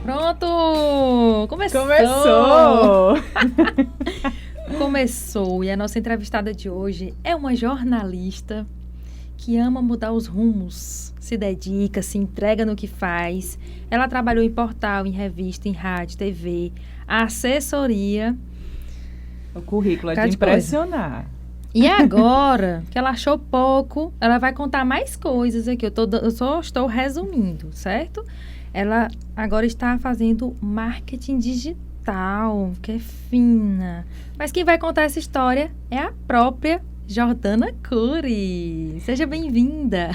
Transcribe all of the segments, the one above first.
Pronto! Começou! Começou! E a nossa entrevistada de hoje é uma jornalista que ama mudar os rumos, se dedica, se entrega no que faz. Ela trabalhou em portal, em revista, em rádio, TV, assessoria. O currículo é Cada de impressionar. E agora, que ela achou pouco, ela vai contar mais coisas aqui. Eu só estou resumindo, certo? Ela agora está fazendo marketing digital, que é fina. Mas quem vai contar essa história é a própria Jordana Cury. Seja bem-vinda.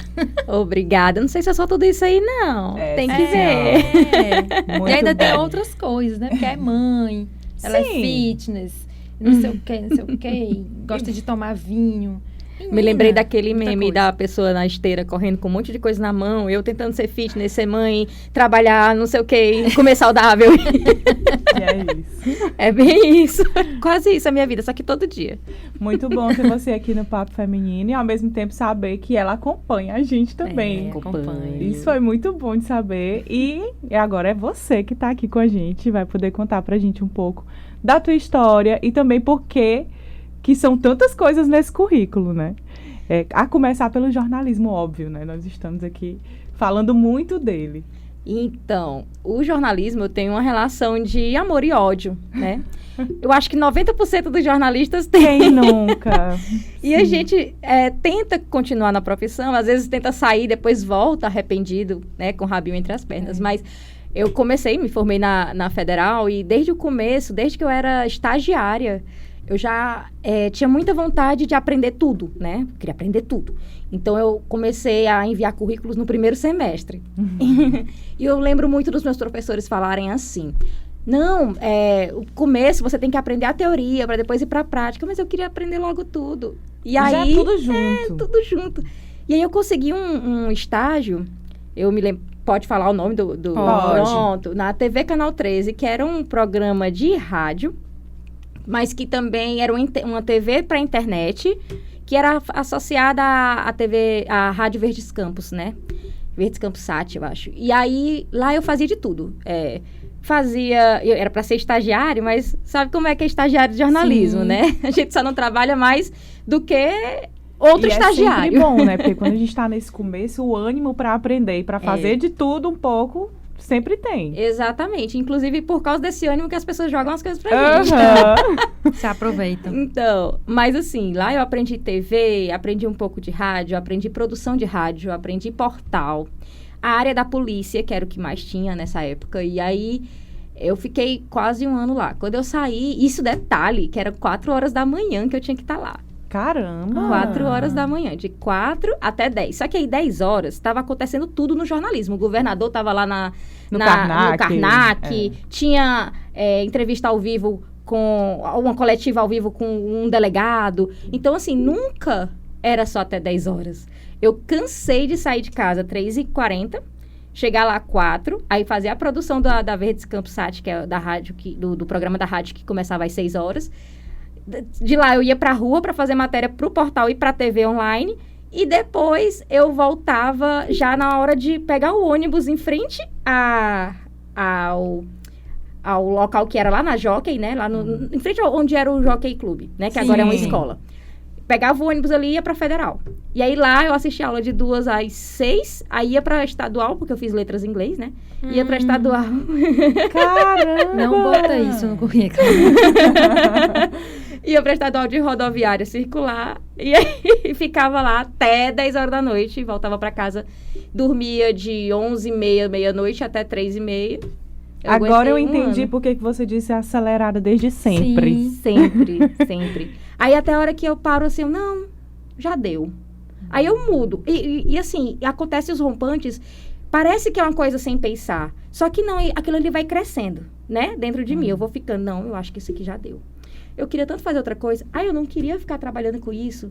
Obrigada. Não sei se é só tudo isso aí, não. Tem que ver. Muito E ainda tem bom. outras coisas, né? Porque é mãe, ela é Sim. fitness, não sei o que, não sei o que. Gosta de tomar vinho. Me lembrei daquele muita meme coisa. da pessoa na esteira correndo com um monte de coisa na mão, eu tentando ser fitness, ser mãe, trabalhar, não sei o que, comer saudável. E é isso. É bem isso. Quase isso a minha vida, só que todo dia. Muito bom ter você aqui no Papo Feminino e ao mesmo tempo saber que ela acompanha a gente também. Acompanha. Isso foi muito bom de saber. E agora é você que está aqui com a gente, vai poder contar pra gente um pouco da tua história e também por que são tantas coisas nesse currículo, né? A começar pelo jornalismo, óbvio, né? Nós estamos aqui falando muito dele. Então, o jornalismo tem uma relação de amor e ódio, né? Eu acho que 90% dos jornalistas têm. Quem nunca? E a gente tenta continuar na profissão, às vezes tenta sair, depois volta arrependido, né, com o rabinho entre as pernas. Mas eu me formei na Federal e desde o começo, desde que eu era estagiária, eu já tinha muita vontade de aprender tudo, né? Queria aprender tudo. Então, eu comecei a enviar currículos no primeiro semestre. E eu lembro muito dos meus professores falarem assim... Não, o começo você tem que aprender a teoria para depois ir para a prática, mas eu queria aprender logo tudo. E Já aí, tudo junto. tudo junto. E aí eu consegui um estágio, eu me lembro, pode falar o nome do Pode. pronto, na TV Canal 13, que era um programa de rádio, mas que também era uma TV para internet, que era associada à TV, à Rádio Verdes Campos, né? Verdes Campos Sat, eu acho. E aí, lá eu fazia de tudo. Era para ser estagiário, mas sabe como é que é estagiário de jornalismo, Sim. né? A gente só não trabalha mais do que outro E estagiário. é sempre bom, né? Porque quando a gente tá nesse começo, o ânimo para aprender e para fazer de tudo um pouco, sempre tem. Exatamente. Inclusive, por causa desse ânimo que as pessoas jogam as coisas pra gente. Aham. Se aproveita. Então, mas assim, lá eu aprendi TV, aprendi um pouco de rádio, aprendi produção de rádio, aprendi portal. A área da polícia, que era o que mais tinha nessa época. E aí, eu fiquei quase um ano lá. Quando eu saí, isso detalhe, que era 4 horas da manhã que eu tinha que estar lá. Caramba! 4 horas da manhã, de 4 até 10. Só que aí, 10 horas, estava acontecendo tudo no jornalismo. O governador estava lá No no Karnak. Karnak, tinha entrevista ao vivo uma coletiva ao vivo com um delegado. Então, assim, nunca era só até 10 horas. Eu cansei de sair de casa 3h40, chegar lá 4, aí fazer a produção da Verdes Campos Sat, que é da rádio, do programa da rádio que começava às 6 horas. De lá eu ia pra rua para fazer matéria pro portal e pra TV online. E depois eu voltava já na hora de pegar o ônibus em frente ao local que era lá na Jockey, né? Lá em frente onde era o Jockey Clube, né? Que agora é uma Sim. escola. Pegava o ônibus ali e ia pra Federal. E aí lá eu assistia aula de 2 às 6, aí ia pra estadual, porque eu fiz letras em inglês, né? Ia pra estadual. Caramba! Não bota isso no currículo. Ia pra estadual de rodoviária circular. E aí ficava lá até 10 horas da noite. E voltava pra casa. Dormia de 11h30, meia-noite até 3h30. Agora eu aguentei um entendi ano. por que você disse acelerada desde sempre. Sim. Sempre, sempre. Aí até a hora que eu paro assim, não, já deu. Aí eu mudo. E assim, acontece os rompantes, parece que é uma coisa sem pensar. Só que não, aquilo ali vai crescendo, né? Dentro de mim. Eu vou ficando, não, eu acho que isso aqui já deu. Eu queria tanto fazer outra coisa. Eu não queria ficar trabalhando com isso.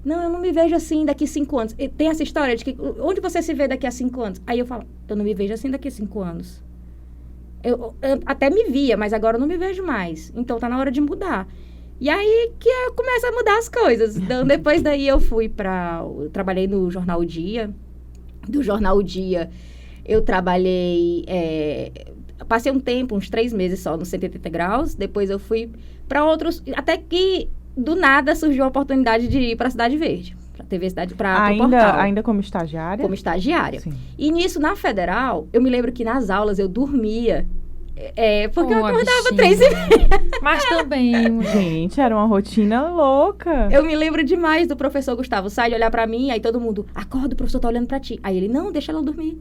Não, eu não me vejo assim daqui 5 anos. E tem essa história de que, onde você se vê daqui a 5 anos? Aí eu falo, eu não me vejo assim daqui a 5 anos. Eu até me via, mas agora eu não me vejo mais. Então, tá na hora de mudar. E aí que começa a mudar as coisas. Então, depois daí eu trabalhei no Jornal Dia. Do Jornal Dia, eu trabalhei passei um tempo, uns 3 meses só, no 180 graus. Depois eu fui para outros... Até que, do nada, surgiu a oportunidade de ir para Cidade Verde. Para TV Cidade, para o portal. Ainda como estagiária? Como estagiária. Sim. E nisso, na Federal, eu me lembro que nas aulas eu dormia. Porque eu acordava 3h30. Mas também, mulher. Gente, era uma rotina louca. Eu me lembro demais do professor Gustavo Sai de olhar pra mim, aí todo mundo, acorda, o professor tá olhando pra ti. Aí ele, não, deixa ela dormir.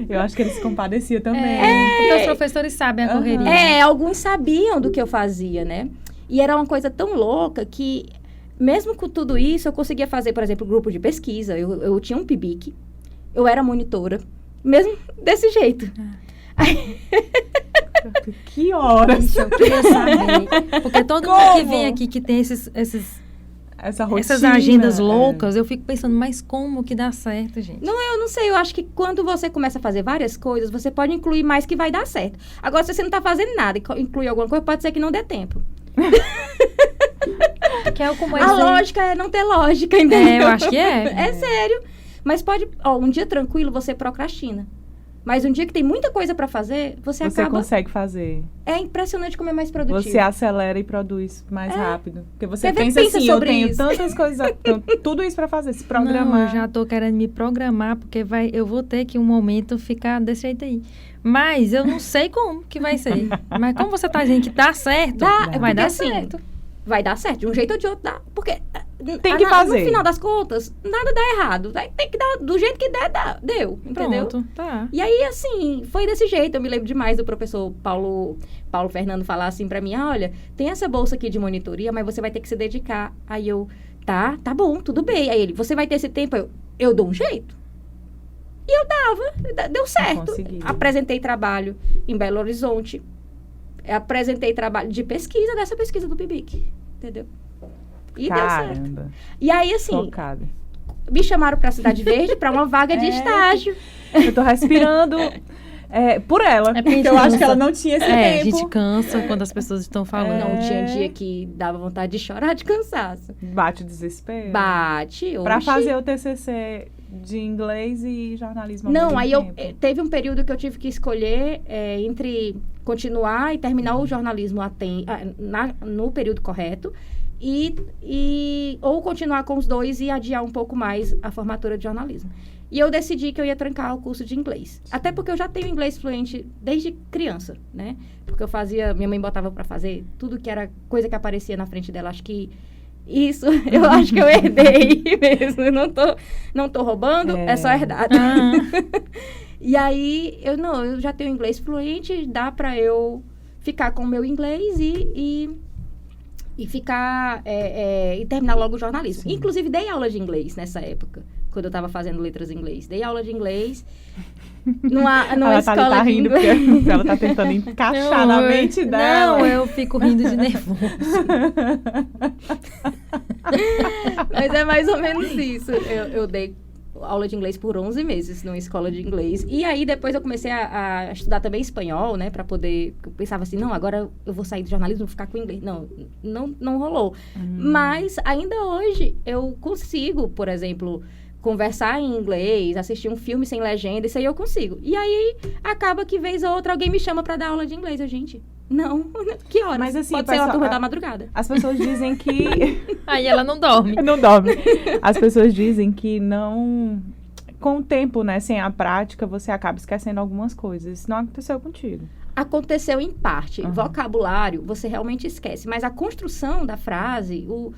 Eu acho que ele se compadecia também. Porque os professores sabem a correria. Alguns sabiam do que eu fazia, né? E era uma coisa tão louca que, mesmo com tudo isso, eu conseguia fazer, por exemplo, grupo de pesquisa. Eu tinha um PIBIC, eu era monitora, mesmo desse jeito. Que horas? Gente, eu queria saber. Porque todo mundo que vem aqui que tem Essa rotina, essas agendas loucas, eu fico pensando, mas como que dá certo, gente? Eu não sei, eu acho que quando você começa a fazer várias coisas, você pode incluir mais que vai dar certo. Agora, se você não tá fazendo nada e incluir alguma coisa, pode ser que não dê tempo. Que é como a lógica é não ter lógica, entendeu? Eu acho que é. É sério. Mas pode, um dia tranquilo, você procrastina. Mas um dia que tem muita coisa pra fazer, você acaba... Você consegue fazer. É impressionante como é mais produtivo. Você acelera e produz mais rápido. Porque você pensa assim, eu tenho isso. tantas coisas, tudo isso pra fazer, se programar. Não, eu já tô querendo me programar, porque eu vou ter que um momento ficar desse jeito aí. Mas eu não sei como que vai ser. Mas como você tá dizendo que dá certo, vai dar certo. Vai dar certo, de um jeito ou de outro dá. Porque tem que fazer. No final das contas, nada dá errado. Tem que dar, do jeito que der, deu, entendeu? Pronto, tá. E aí, assim, foi desse jeito. Eu me lembro demais do professor Paulo Fernando falar assim pra mim, olha, tem essa bolsa aqui de monitoria, mas você vai ter que se dedicar. Aí eu, tá bom, tudo bem. Aí ele, você vai ter esse tempo? Eu dou um jeito. E eu dava, deu certo. Apresentei trabalho em Belo Horizonte. Apresentei trabalho de pesquisa, dessa pesquisa do PIBIC, entendeu? E deu certo. E aí, assim, Focado. Me chamaram pra Cidade Verde pra uma vaga de estágio. Eu tô respirando por ela, porque eu acho que ela não tinha esse tempo. A gente cansa quando as pessoas estão falando. Não, tinha dia que dava vontade de chorar de cansaço. Bate o desespero. Bate. Pra fazer o TCC de inglês e jornalismo. Não, aí teve um período que eu tive que escolher entre continuar e terminar o jornalismo no período correto ou continuar com os dois e adiar um pouco mais a formatura de jornalismo. E eu decidi que eu ia trancar o curso de inglês. Até porque eu já tenho inglês fluente desde criança, né? Porque minha mãe botava pra fazer tudo que era coisa que aparecia na frente dela. Acho que isso, eu acho que eu herdei mesmo. Não tô roubando, é só herdado. E aí, eu já tenho inglês fluente, dá pra eu ficar com o meu inglês e ficar, e terminar logo o jornalismo. Sim. Inclusive, dei aula de inglês nessa época, quando eu tava fazendo letras em inglês. Dei aula de inglês numa escola tá de rindo inglês. Porque ela tá tentando encaixar na mente dela. Não, eu fico rindo de nervoso. Mas é mais ou menos isso. Eu dei aula de inglês por 11 meses numa escola de inglês. E aí, depois eu comecei a estudar também espanhol, né? Pra poder... Eu pensava assim, não, agora eu vou sair do jornalismo e vou ficar com inglês. Não rolou. Mas, ainda hoje, eu consigo, por exemplo, conversar em inglês, assistir um filme sem legenda, isso aí eu consigo. E aí, acaba que, vez ou outra, alguém me chama pra dar aula de inglês. Gente, não, que horas? Mas, assim, pode ser uma turma da madrugada. As pessoas dizem que... Aí ela não dorme. Não dorme. As pessoas dizem que não... Com o tempo, né, sem a prática, você acaba esquecendo algumas coisas. Isso não aconteceu contigo. Aconteceu em parte. Vocabulário, você realmente esquece. Mas a construção da frase, o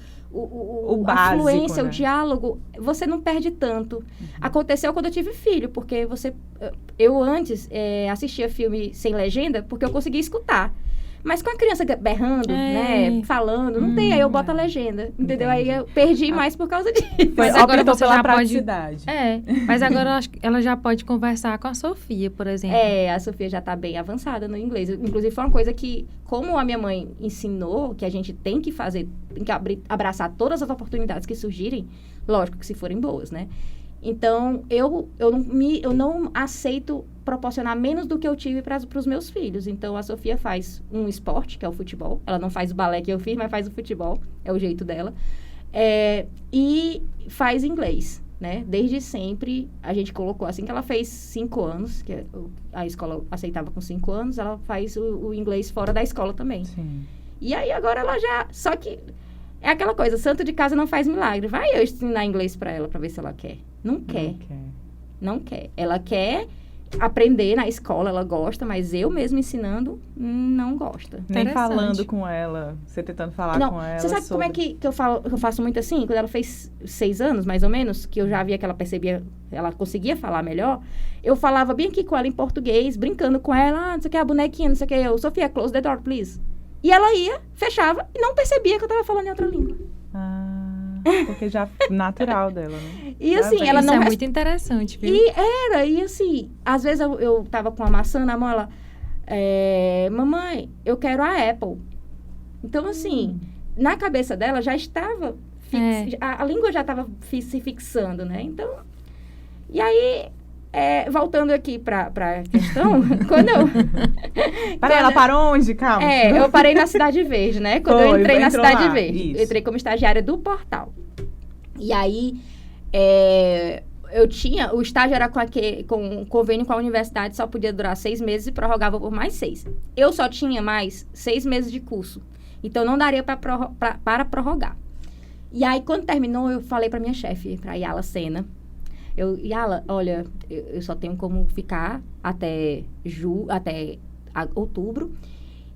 básico, a fluência, né? O diálogo, você não perde tanto. Aconteceu quando eu tive filho, porque eu antes assistia filme sem legenda, porque eu conseguia escutar. Mas com a criança berrando, né, falando, não tem, aí eu boto a legenda, entendeu? Aí eu perdi mais por causa disso. Mas agora optou você pela já praticidade. Mas agora eu acho que ela já pode conversar com a Sofia, por exemplo. A Sofia já tá bem avançada no inglês. Inclusive, foi uma coisa que, como a minha mãe ensinou, que a gente tem que fazer, tem que abraçar todas as oportunidades que surgirem, lógico que se forem boas, né? Então, eu não aceito proporcionar menos do que eu tive para os meus filhos. Então, a Sofia faz um esporte, que é o futebol. Ela não faz o balé que eu fiz, mas faz o futebol. É o jeito dela. E faz inglês. né? Desde sempre, a gente colocou, assim que ela fez 5 anos, que a escola aceitava com 5 anos, ela faz o inglês fora da escola também. Sim. E aí, agora ela já... Só que é aquela coisa, santo de casa não faz milagre. Vai eu ensinar inglês pra ela, pra ver se ela quer. Não quer. Não quer. Ela quer aprender na escola, ela gosta, mas eu mesmo ensinando, não gosta. Nem falando com ela, você tentando falar com ela. Você sabe como é que eu faço muito assim? Quando ela fez 6 anos, mais ou menos, que eu já via que ela percebia, ela conseguia falar melhor, eu falava bem aqui com ela em português, brincando com ela, não sei o que, a bonequinha, não sei o que, eu, Sofia, close the door, please. E ela ia, fechava e não percebia que eu tava falando em outra língua. Porque já natural dela, né? E assim, ela isso não... é muito interessante, viu? E assim, às vezes eu tava com a maçã na mão, ela... mamãe, eu quero a Apple. Então, assim, na cabeça dela já estava... A língua já estava se fixando, né? Então... E aí, voltando aqui pra questão, quando eu... Ela parou onde? Calma. Eu parei na Cidade Verde, né? Quando eu entrei na Cidade lá. Verde. Isso. Eu entrei como estagiária do portal. E aí, eu tinha... O estágio era com convênio com a universidade, só podia durar 6 meses e prorrogava por mais 6. Eu só tinha mais 6 meses de curso. Então, não daria para prorrogar. E aí, quando terminou, eu falei para minha chefe, para Yala Sena. Yala, olha, eu só tenho como ficar até outubro.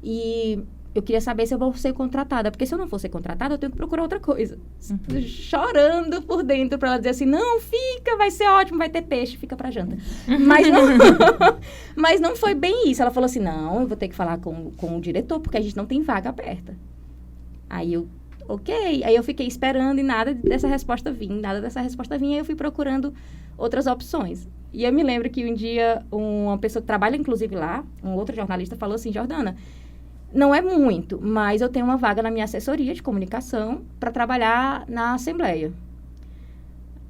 E eu queria saber se eu vou ser contratada. Porque se eu não for ser contratada, eu tenho que procurar outra coisa. Chorando por dentro para ela dizer assim, não, fica, vai ser ótimo, vai ter peixe, fica pra janta. Mas não foi bem isso. Ela falou assim, não, eu vou ter que falar com o diretor, porque a gente não tem vaga aberta. Aí eu... Ok, aí eu fiquei esperando e nada dessa resposta vinha, aí eu fui procurando outras opções. E eu me lembro que um dia uma pessoa que trabalha inclusive lá, um outro jornalista falou assim, Jordana, não é muito, mas eu tenho uma vaga na minha assessoria de comunicação para trabalhar na Assembleia.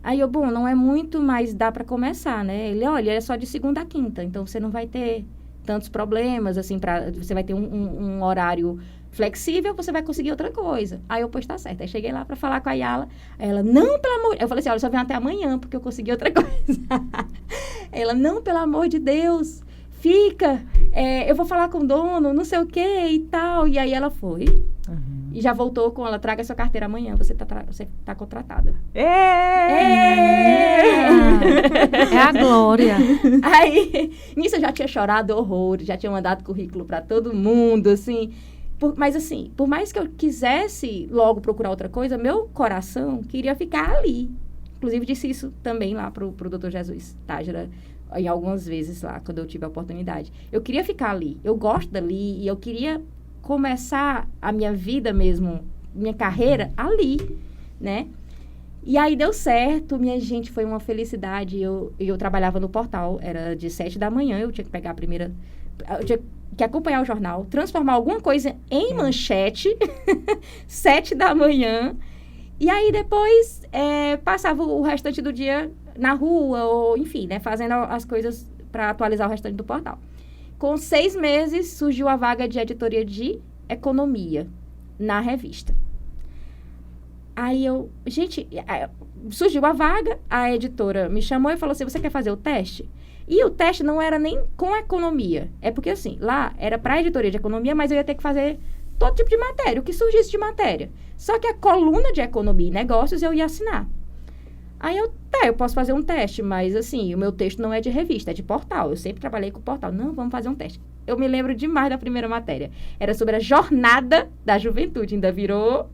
Aí eu, não é muito, mas dá para começar, né? Ele, olha, é só de segunda a quinta, então você não vai ter tantos problemas, assim, você vai ter um horário flexível, você vai conseguir outra coisa. Aí eu, pois tá certo. Aí cheguei lá pra falar com a Yala. Aí ela, não, pelo amor... Eu falei assim, olha, só vem até amanhã, porque eu consegui outra coisa. Ela, não, pelo amor de Deus, fica, eu vou falar com o dono, não sei o que e tal. E aí ela foi. E já voltou com ela, traga sua carteira amanhã, você tá contratada. É a glória. Aí, nisso eu já tinha chorado horrores, já tinha mandado currículo pra todo mundo, assim... Mas assim, por mais que eu quisesse logo procurar outra coisa, meu coração queria ficar ali. Inclusive, disse isso também lá pro Dr. Jesus Tágera, em algumas vezes lá, quando eu tive a oportunidade. Eu queria ficar ali, eu gosto dali, e eu queria começar a minha vida mesmo, minha carreira ali, né? E aí deu certo, minha gente, foi uma felicidade. Eu trabalhava no portal, era de 7 da manhã, eu tinha que pegar a primeira... Eu tinha que acompanhar o jornal, transformar alguma coisa em manchete, 7 da manhã, e aí depois passava o restante do dia na rua, ou enfim, né, fazendo as coisas para atualizar o restante do portal. Com 6 meses, surgiu a vaga de editoria de economia na revista. Aí surgiu a vaga, a editora me chamou e falou assim, você quer fazer o teste? E o teste não era nem com economia. É porque, assim, lá era para a editoria de economia, mas eu ia ter que fazer todo tipo de matéria, o que surgisse de matéria. Só que a coluna de economia e negócios eu ia assinar. Aí eu posso fazer um teste, mas, assim, o meu texto não é de revista, é de portal. Eu sempre trabalhei com portal. Não, vamos fazer um teste. Eu me lembro demais da primeira matéria. Era sobre a jornada da juventude. Ainda virou...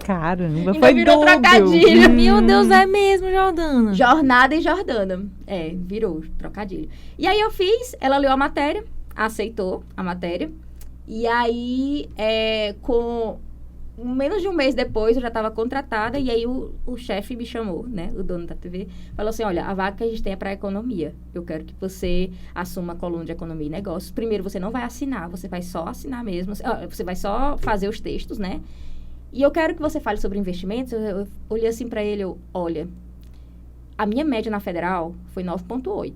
Caramba, ainda foi virou dúbio. trocadilho. Meu Deus, é mesmo, Jordana. Jornada e Jordana. Virou trocadilho. E aí eu fiz, ela leu a matéria, aceitou a matéria. E aí, com menos de um mês depois, eu já estava contratada. E aí o chefe me chamou, né, o dono da TV, falou assim, olha, a vaga que a gente tem é para economia. Eu quero que você assuma a coluna de economia e negócios. Primeiro, você não vai assinar, você vai só assinar mesmo. Você vai só fazer os textos, né? E eu quero que você fale sobre investimentos. Eu olhei assim para ele, olha, a minha média na federal foi 9,8.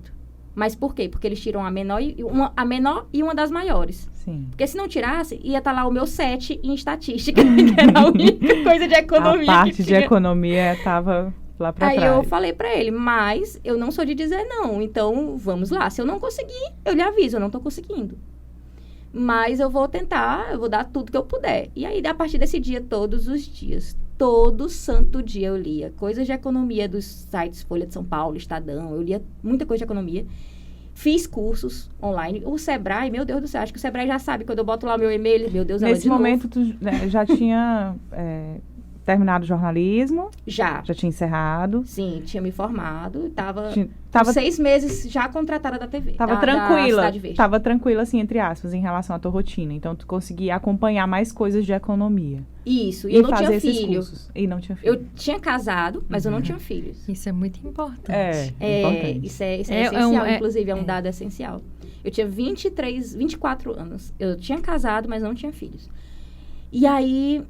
Mas por quê? Porque eles tiram a menor e uma das maiores. Sim. Porque se não tirasse, ia estar lá o meu 7 em estatística, que era a única coisa de economia a parte de economia estava lá pra Aí trás. eu falei pra ele, mas eu não sou de dizer não, então vamos lá. Se eu não conseguir, eu lhe aviso, eu não tô conseguindo. Mas eu vou tentar, eu vou dar tudo que eu puder. E aí, a partir desse dia, todos os dias, todo santo dia eu lia coisas de economia dos sites Folha de São Paulo, Estadão, eu lia muita coisa de economia. Fiz cursos online. O Sebrae, meu Deus do céu, acho que o Sebrae já sabe, quando eu boto lá o meu e-mail, meu Deus, ela Nesse de novo. momento, tu já tinha terminado o jornalismo, Já. já tinha encerrado. Sim, tinha me formado, tava Tava, 6 meses já contratada da TV. tava da tranquila, Cidade Verde. tava tranquila, assim, entre aspas, em relação à tua rotina. Então, tu conseguia acompanhar mais coisas de economia. Isso, e eu não fazer tinha esses filho. cursos. E não tinha filho. Eu tinha casado, mas eu não tinha filhos. Isso é muito importante. Importante. Isso é É essencial, um- inclusive, é um dado essencial. Eu tinha 24 anos. Eu tinha casado, mas não tinha filhos. E aí,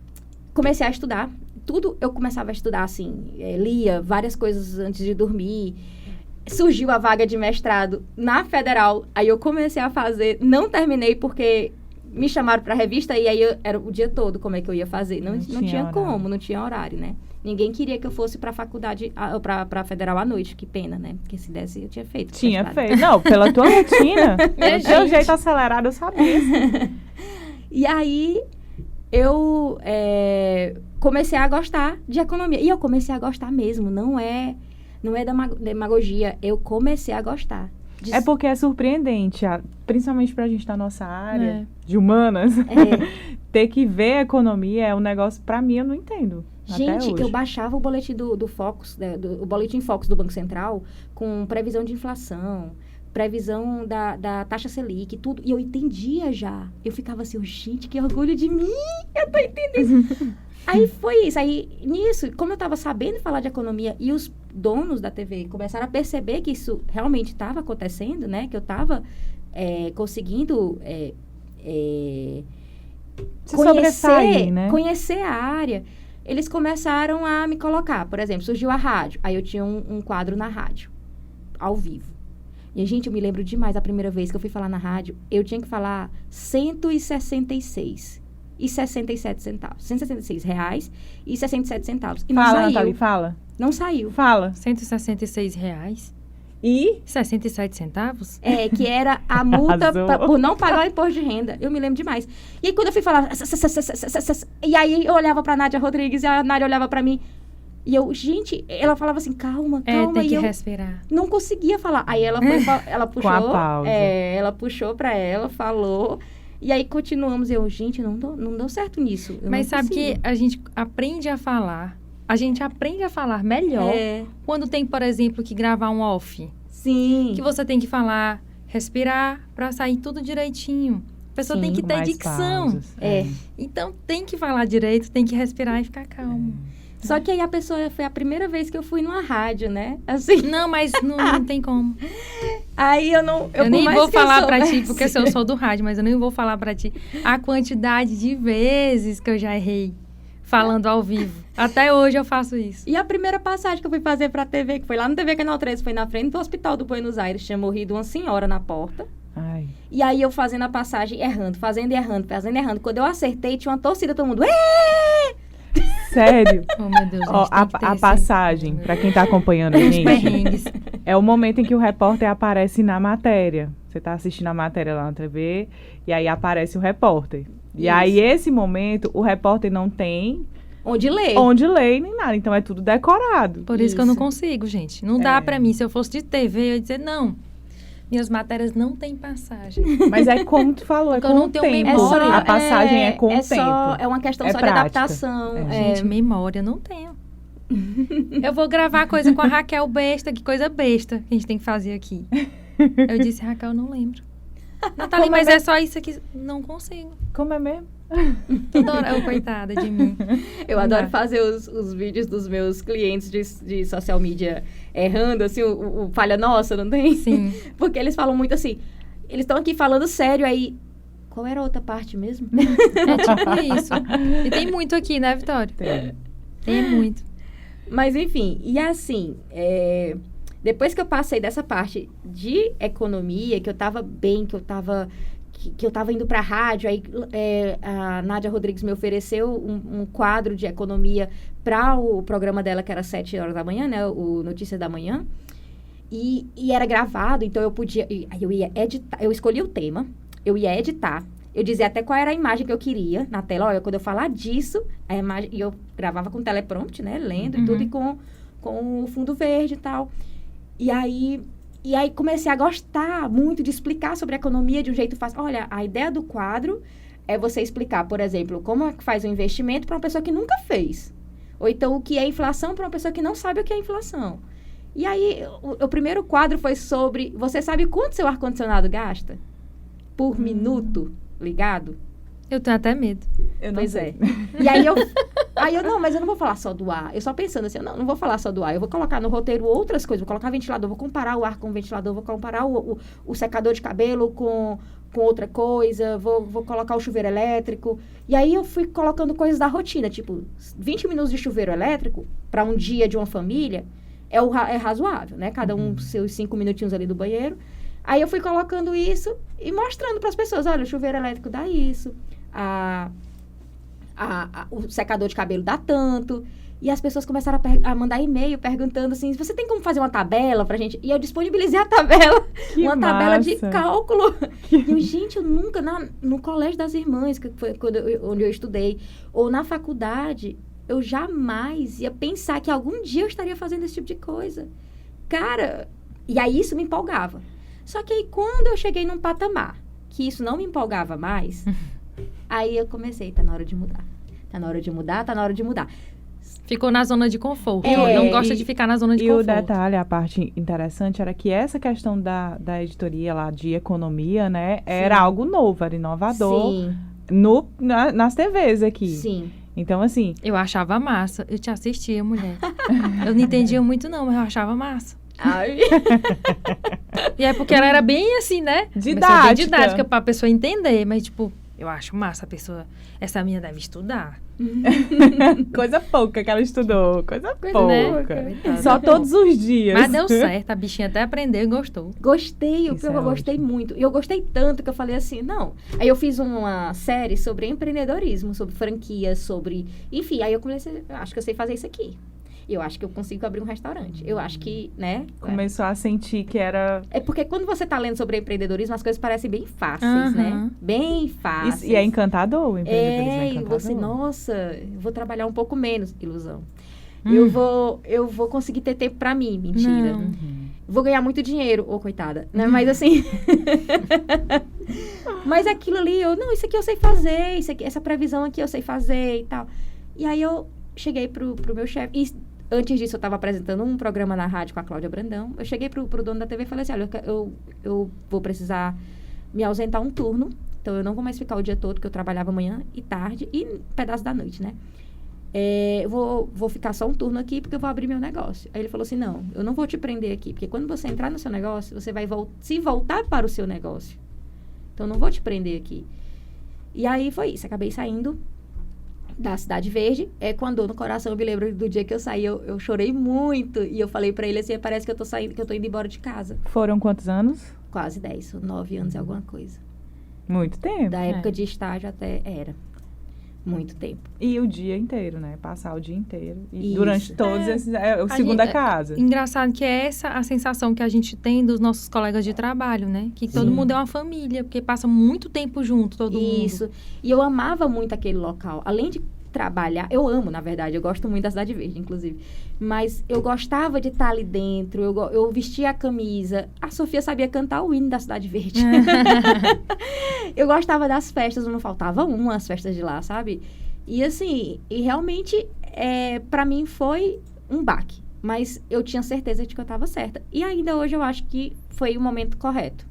comecei a estudar. Tudo eu começava a estudar, assim, lia várias coisas antes de dormir. Surgiu a vaga de mestrado na Federal. Aí eu comecei a fazer, não terminei porque me chamaram para revista e aí era o dia todo como é que eu ia fazer. Não tinha horário. como, não tinha horário, né? Ninguém queria que eu fosse para faculdade, para Federal à noite, que pena, né? Porque se desse eu tinha feito. Tinha mestrado. feito. Não, pela tua rotina, pelo teu gente. jeito acelerado, eu sabia. E aí eu comecei a gostar de economia. E eu comecei a gostar mesmo, não é demagogia. Eu comecei a gostar. É porque é surpreendente, principalmente pra gente da nossa área É. de humanas, É, ter que ver a economia é um negócio, pra mim, eu não entendo. Até gente, hoje. eu baixava o boletim do Focus, o boletim Focus do Banco Central, com previsão de inflação, previsão da taxa Selic, tudo. E eu entendia já. Eu ficava assim, gente, que orgulho de mim! Eu tô entendendo. Aí foi isso. Aí, nisso, como eu tava sabendo falar de economia e os donos da TV começaram a perceber que isso realmente estava acontecendo, né? Que eu tava conseguindo Se sobressair, né? conhecer a área. Eles começaram a me colocar. Por exemplo, surgiu a rádio. Aí eu tinha um quadro na rádio, ao vivo. E, gente, eu me lembro demais, a primeira vez que eu fui falar na rádio, eu tinha que falar 166 e 67 centavos. 166 reais e 67 centavos. E não Fala, saiu. Nathalie, fala. Não saiu. Fala. R$ 166,67. E 67 centavos? Que era a multa Arrasou. por não pagar o imposto de renda. Eu me lembro demais. E aí, quando eu fui falar... E aí, eu olhava pra Nádia Rodrigues e a Nádia olhava pra mim. E eu, gente, ela falava assim, calma, calma. Tem E que eu respirar. não conseguia falar. Aí ela foi, ela puxou. a pausa. Ela puxou pra ela, falou. E aí, continuamos. Eu, gente, não deu certo nisso. Eu Mas não sabe consigo. que a gente aprende a falar. A gente aprende a falar melhor quando tem, por exemplo, que gravar um off. Sim. Que você tem que falar, respirar, pra sair tudo direitinho. A pessoa Sim, tem que ter mais dicção. pausas. Então, tem que falar direito, tem que respirar e ficar calmo. Só que aí a pessoa, foi a primeira vez que eu fui numa rádio, né? Assim. Não, mas não tem como. Aí eu não... Eu nem por mais vou que eu falar pra ti, soubesse- porque eu sou do rádio, mas eu nem vou falar pra ti a quantidade de vezes que eu já errei falando ao vivo. Até hoje eu faço isso. E a primeira passagem que eu fui fazer pra TV, que foi lá no TV Canal 13, foi na frente do Hospital do Buenos Aires. Tinha morrido uma senhora na porta. Ai. E aí eu fazendo a passagem, errando, fazendo e errando, fazendo e errando. Quando eu acertei, tinha uma torcida, todo mundo... "Êêê!" Sério. Oh, meu Deus, Ó, gente, tem que ter a esse- passagem, pra quem tá acompanhando a Uns gente, perrengues. é o momento em que o repórter aparece na matéria. Você tá assistindo a matéria lá na TV, e aí aparece o repórter. E Isso. aí, esse momento, o repórter não tem Onde ler. onde ler nem nada. Então, é tudo decorado. Por isso que eu não Isso. consigo, gente. Não dá pra mim. Se eu fosse de TV, eu ia dizer, não. Minhas matérias não têm passagem. Mas é como tu falou, é Porque com eu não o tenho tempo. memória. A passagem é com o tempo. É uma questão É só prática. de adaptação. Gente, memória eu não tenho. Eu vou gravar coisa com a Raquel besta, que coisa besta que a gente tem que fazer aqui. Eu disse, Raquel, não lembro. Nathalie, Como é mas é só isso aqui. Não consigo. Como é mesmo? Toda hora, oh, coitada de mim. Eu Não adoro dá. fazer os vídeos dos meus clientes de social media errando, assim, o falha nossa, não tem? Sim. Porque eles falam muito assim, eles estão aqui falando sério, aí... Qual era a outra parte mesmo? É tipo isso. E tem muito aqui, né, Vitória? Tem muito. Mas, enfim, e assim, depois que eu passei dessa parte de economia, que eu tava bem, que eu estava indo para a rádio, aí a Nádia Rodrigues me ofereceu um quadro de economia para o programa dela, que era às 7 horas da manhã, né? O Notícias da Manhã. E era gravado, então eu podia... Aí eu ia editar, eu escolhi o tema, eu ia editar, eu dizia até qual era a imagem que eu queria na tela. Olha, quando eu falar disso, a imagem... E eu gravava com teleprompter, né? Lendo e tudo, e com o fundo verde e tal. E aí comecei a gostar muito de explicar sobre economia de um jeito fácil. Olha, a ideia do quadro é você explicar, por exemplo, como é que faz um investimento para uma pessoa que nunca fez. Ou então, o que é inflação para uma pessoa que não sabe o que é inflação. E aí, o primeiro quadro foi sobre... Você sabe quanto seu ar-condicionado gasta? Por minuto ligado? Eu tenho até medo. Eu não Pois sei. é. E aí eu, não, mas eu não vou falar só do ar. Eu só pensando assim, não vou falar só do ar. Eu vou colocar no roteiro outras coisas. Vou colocar ventilador, vou comparar o ar com o ventilador, vou comparar o secador de cabelo com outra coisa, vou colocar o chuveiro elétrico. E aí eu fui colocando coisas da rotina, tipo, 20 minutos de chuveiro elétrico para um dia de uma família é razoável, né? Cada um seus 5 minutinhos ali do banheiro. Aí eu fui colocando isso e mostrando para as pessoas, olha, o chuveiro elétrico dá isso, o secador de cabelo dá tanto. E as pessoas começaram a mandar e-mail perguntando assim, você tem como fazer uma tabela pra gente? E eu disponibilizei a tabela, uma tabela de cálculo. E eu, gente, eu nunca, no Colégio das Irmãs, que foi onde eu estudei, ou na faculdade, eu jamais ia pensar que algum dia eu estaria fazendo esse tipo de coisa. Cara, e aí isso me empolgava. Só que aí quando eu cheguei num patamar que isso não me empolgava mais, aí eu comecei, tá na hora de mudar. Tá na hora de mudar, tá na hora de mudar. Ficou na zona de conforto. Não gosta de ficar na zona de conforto. E o detalhe, a parte interessante era que essa questão da editoria lá de economia, né? Era algo novo, era inovador. Sim. Nas TVs aqui. Sim. Então, assim... Eu achava massa. Eu te assistia, mulher. Eu não entendia muito, não, mas eu achava massa. Ai. E é porque ela era bem assim, né? Didática. Bem didática pra pessoa entender. Mas, tipo, eu acho massa a pessoa... Essa minha deve estudar. Coisa pouca que ela estudou. Coisa pouca. Né? Só todos os dias. Mas deu certo. A bichinha até aprendeu e gostou. Gostei, Isso eu gostei muito. E eu gostei tanto que eu falei assim, não. Aí eu fiz uma série sobre empreendedorismo, sobre franquias, sobre... Enfim, aí eu comecei, acho que eu sei fazer isso aqui. Eu acho que eu consigo abrir um restaurante. Eu acho que, né? Começou a sentir que era... É porque quando você tá lendo sobre empreendedorismo, as coisas parecem bem fáceis, né? Bem fáceis. E é encantador, o empreendedorismo é encantador. Você, nossa, eu vou trabalhar um pouco menos. Ilusão. Eu vou conseguir ter tempo pra mim. Mentira. Não. Vou ganhar muito dinheiro. Ô, coitada. Né? Mas assim... Mas aquilo ali, isso aqui eu sei fazer. Essa previsão aqui eu sei fazer e tal. E aí eu cheguei pro meu chefe... Antes disso, eu estava apresentando um programa na rádio com a Cláudia Brandão. Eu cheguei pro dono da TV e falei assim, olha, eu vou precisar me ausentar um turno. Então, eu não vou mais ficar o dia todo, porque eu trabalhava manhã e tarde e um pedaço da noite, né? Eu vou ficar só um turno aqui, porque eu vou abrir meu negócio. Aí ele falou assim, não, eu não vou te prender aqui, porque quando você entrar no seu negócio, você vai se voltar para o seu negócio. Então, eu não vou te prender aqui. E aí, foi isso. Acabei saindo da Cidade Verde, com a dor no coração. Eu me lembro do dia que eu saí, eu chorei muito, e eu falei pra ele assim, parece que eu tô indo embora de casa. Foram quantos anos? Quase 10, 9 anos e alguma coisa. Muito tempo. Da época de estágio até era. Muito tempo. E o dia inteiro, né? Passar o dia inteiro. E Isso. durante todos esses... É o segunda casa. Engraçado que é essa a sensação que a gente tem dos nossos colegas de trabalho, né? Que todo mundo é uma família, porque passa muito tempo junto, todo mundo. Isso. E eu amava muito aquele local. Além de trabalhar, eu amo, na verdade, eu gosto muito da Cidade Verde, inclusive. Mas eu gostava de estar ali dentro, eu vestia a camisa. A Sofia sabia cantar o hino da Cidade Verde. Eu gostava das festas, não faltava as festas de lá, sabe? E assim, realmente, pra mim foi um baque. Mas eu tinha certeza de que eu estava certa. E ainda hoje eu acho que foi o momento correto.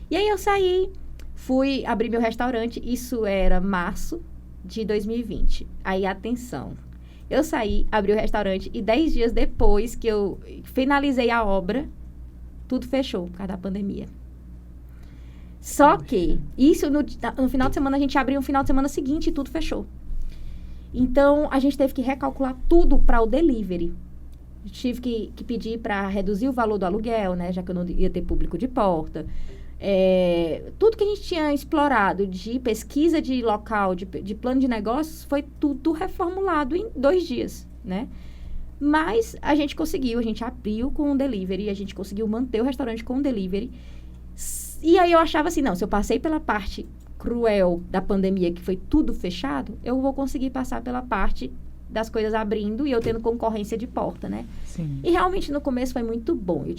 E aí eu saí, fui abrir meu restaurante, isso era março de 2020. Aí, atenção. Eu saí, abri o restaurante e 10 dias depois que eu finalizei a obra, tudo fechou por causa da pandemia. Só que, isso no final de semana, a gente abriu no final de semana seguinte e tudo fechou. Então, a gente teve que recalcular tudo para o delivery. Tive que pedir para reduzir o valor do aluguel, né? Já que eu não ia ter público de porta. tudo que a gente tinha explorado de pesquisa de local, de plano de negócios, foi tudo reformulado em 2 dias, né? Mas a gente conseguiu, a gente abriu com o delivery, a gente conseguiu manter o restaurante com o delivery. E aí eu achava assim, não, se eu passei pela parte cruel da pandemia, que foi tudo fechado, eu vou conseguir passar pela parte das coisas abrindo e eu tendo concorrência de porta, né? Sim. E realmente no começo foi muito bom. Eu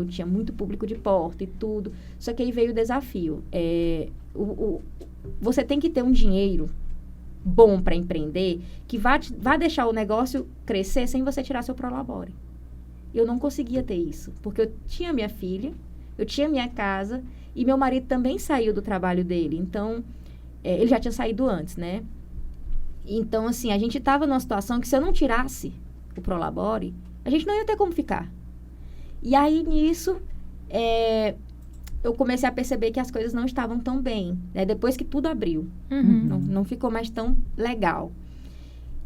tinha muito público de porta e tudo. Só que aí veio o desafio. Você tem que ter um dinheiro bom para empreender que vá deixar o negócio crescer sem você tirar seu prolabore. Eu não conseguia ter isso, porque eu tinha minha filha, eu tinha minha casa e meu marido também saiu do trabalho dele. Então, ele já tinha saído antes, né? Então, assim, a gente estava numa situação que se eu não tirasse o prolabore, a gente não ia ter como ficar. E aí, nisso, eu comecei a perceber que as coisas não estavam tão bem, né? Depois que tudo abriu. Não ficou mais tão legal.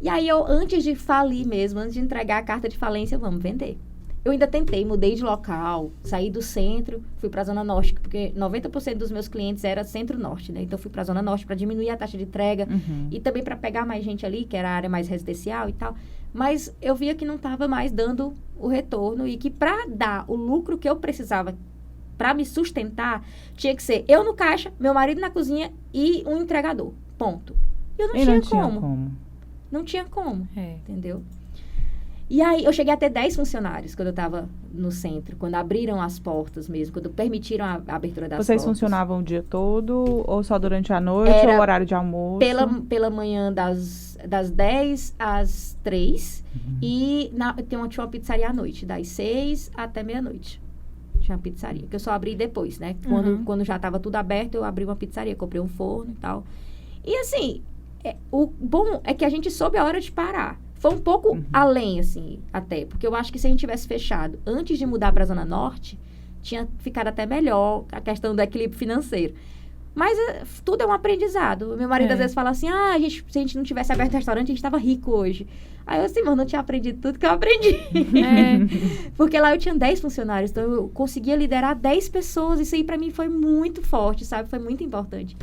E aí, antes de falir mesmo, antes de entregar a carta de falência, vamos vender. Eu ainda tentei, mudei de local, saí do centro, fui para a Zona Norte, porque 90% dos meus clientes era centro-norte, né? Então, fui para a Zona Norte para diminuir a taxa de entrega e também para pegar mais gente ali, que era a área mais residencial e tal. Mas eu via que não estava mais dando o retorno e que para dar o lucro que eu precisava para me sustentar, tinha que ser eu no caixa, meu marido na cozinha e um entregador. Ponto. E eu não tinha como. Não tinha como, entendeu? E aí, eu cheguei a ter 10 funcionários quando eu estava no centro, quando abriram as portas mesmo, quando permitiram a abertura das portas. Vocês funcionavam o dia todo, ou só durante a noite, ou horário de almoço? Pela manhã, das 10 às 3, e tinha uma pizzaria à noite, das 6 até meia-noite. Tinha uma pizzaria, que eu só abri depois, né? Quando já estava tudo aberto, eu abri uma pizzaria, comprei um forno e tal. E assim, o bom é que a gente soube a hora de parar. Foi um pouco além, assim, até. Porque eu acho que se a gente tivesse fechado antes de mudar para a Zona Norte, tinha ficado até melhor a questão do equilíbrio financeiro. Mas tudo é um aprendizado. Meu marido às vezes fala assim, se a gente não tivesse aberto o restaurante, a gente estava rico hoje. Aí eu assim, mas não tinha aprendido tudo que eu aprendi. Porque lá eu tinha 10 funcionários, então eu conseguia liderar 10 pessoas. Isso aí para mim foi muito forte, sabe? Foi muito importante.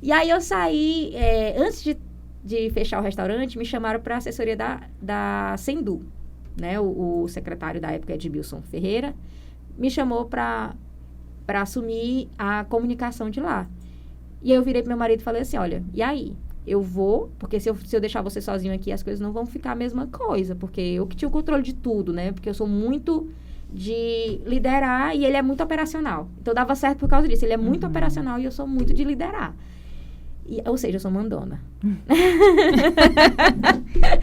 E aí eu saí, antes de fechar o restaurante, me chamaram para a assessoria da Sendu, né? O secretário da época, Edmilson Ferreira, me chamou para assumir a comunicação de lá. E aí eu virei pro meu marido e falei assim, olha, e aí? Eu vou, porque se eu deixar você sozinho aqui, as coisas não vão ficar a mesma coisa, porque eu que tinha o controle de tudo, né? Porque eu sou muito de liderar e ele é muito operacional. Então, dava certo por causa disso. Ele é muito operacional e eu sou muito de liderar. Ou seja, eu sou mandona.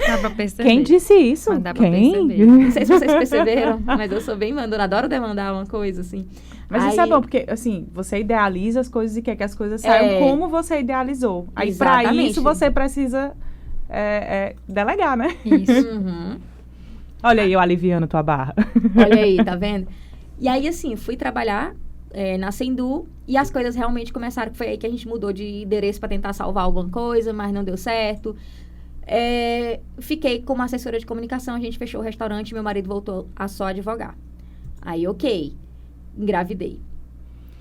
Dá pra perceber. Quem disse isso? Mas dá pra perceber. Não sei se vocês perceberam, mas eu sou bem mandona. Adoro demandar uma coisa, assim. Mas isso é bom, porque, assim, você idealiza as coisas e quer que as coisas saiam como você idealizou. Aí, pra isso, você precisa delegar, né? Isso. Olha aí, eu aliviando tua barra. Olha aí, tá vendo? E aí, assim, fui trabalhar na Sendu e as coisas realmente começaram. Foi aí que a gente mudou de endereço para tentar salvar alguma coisa, mas não deu certo. Fiquei como assessora de comunicação, a gente fechou o restaurante, meu marido voltou a só advogar. Aí, engravidei.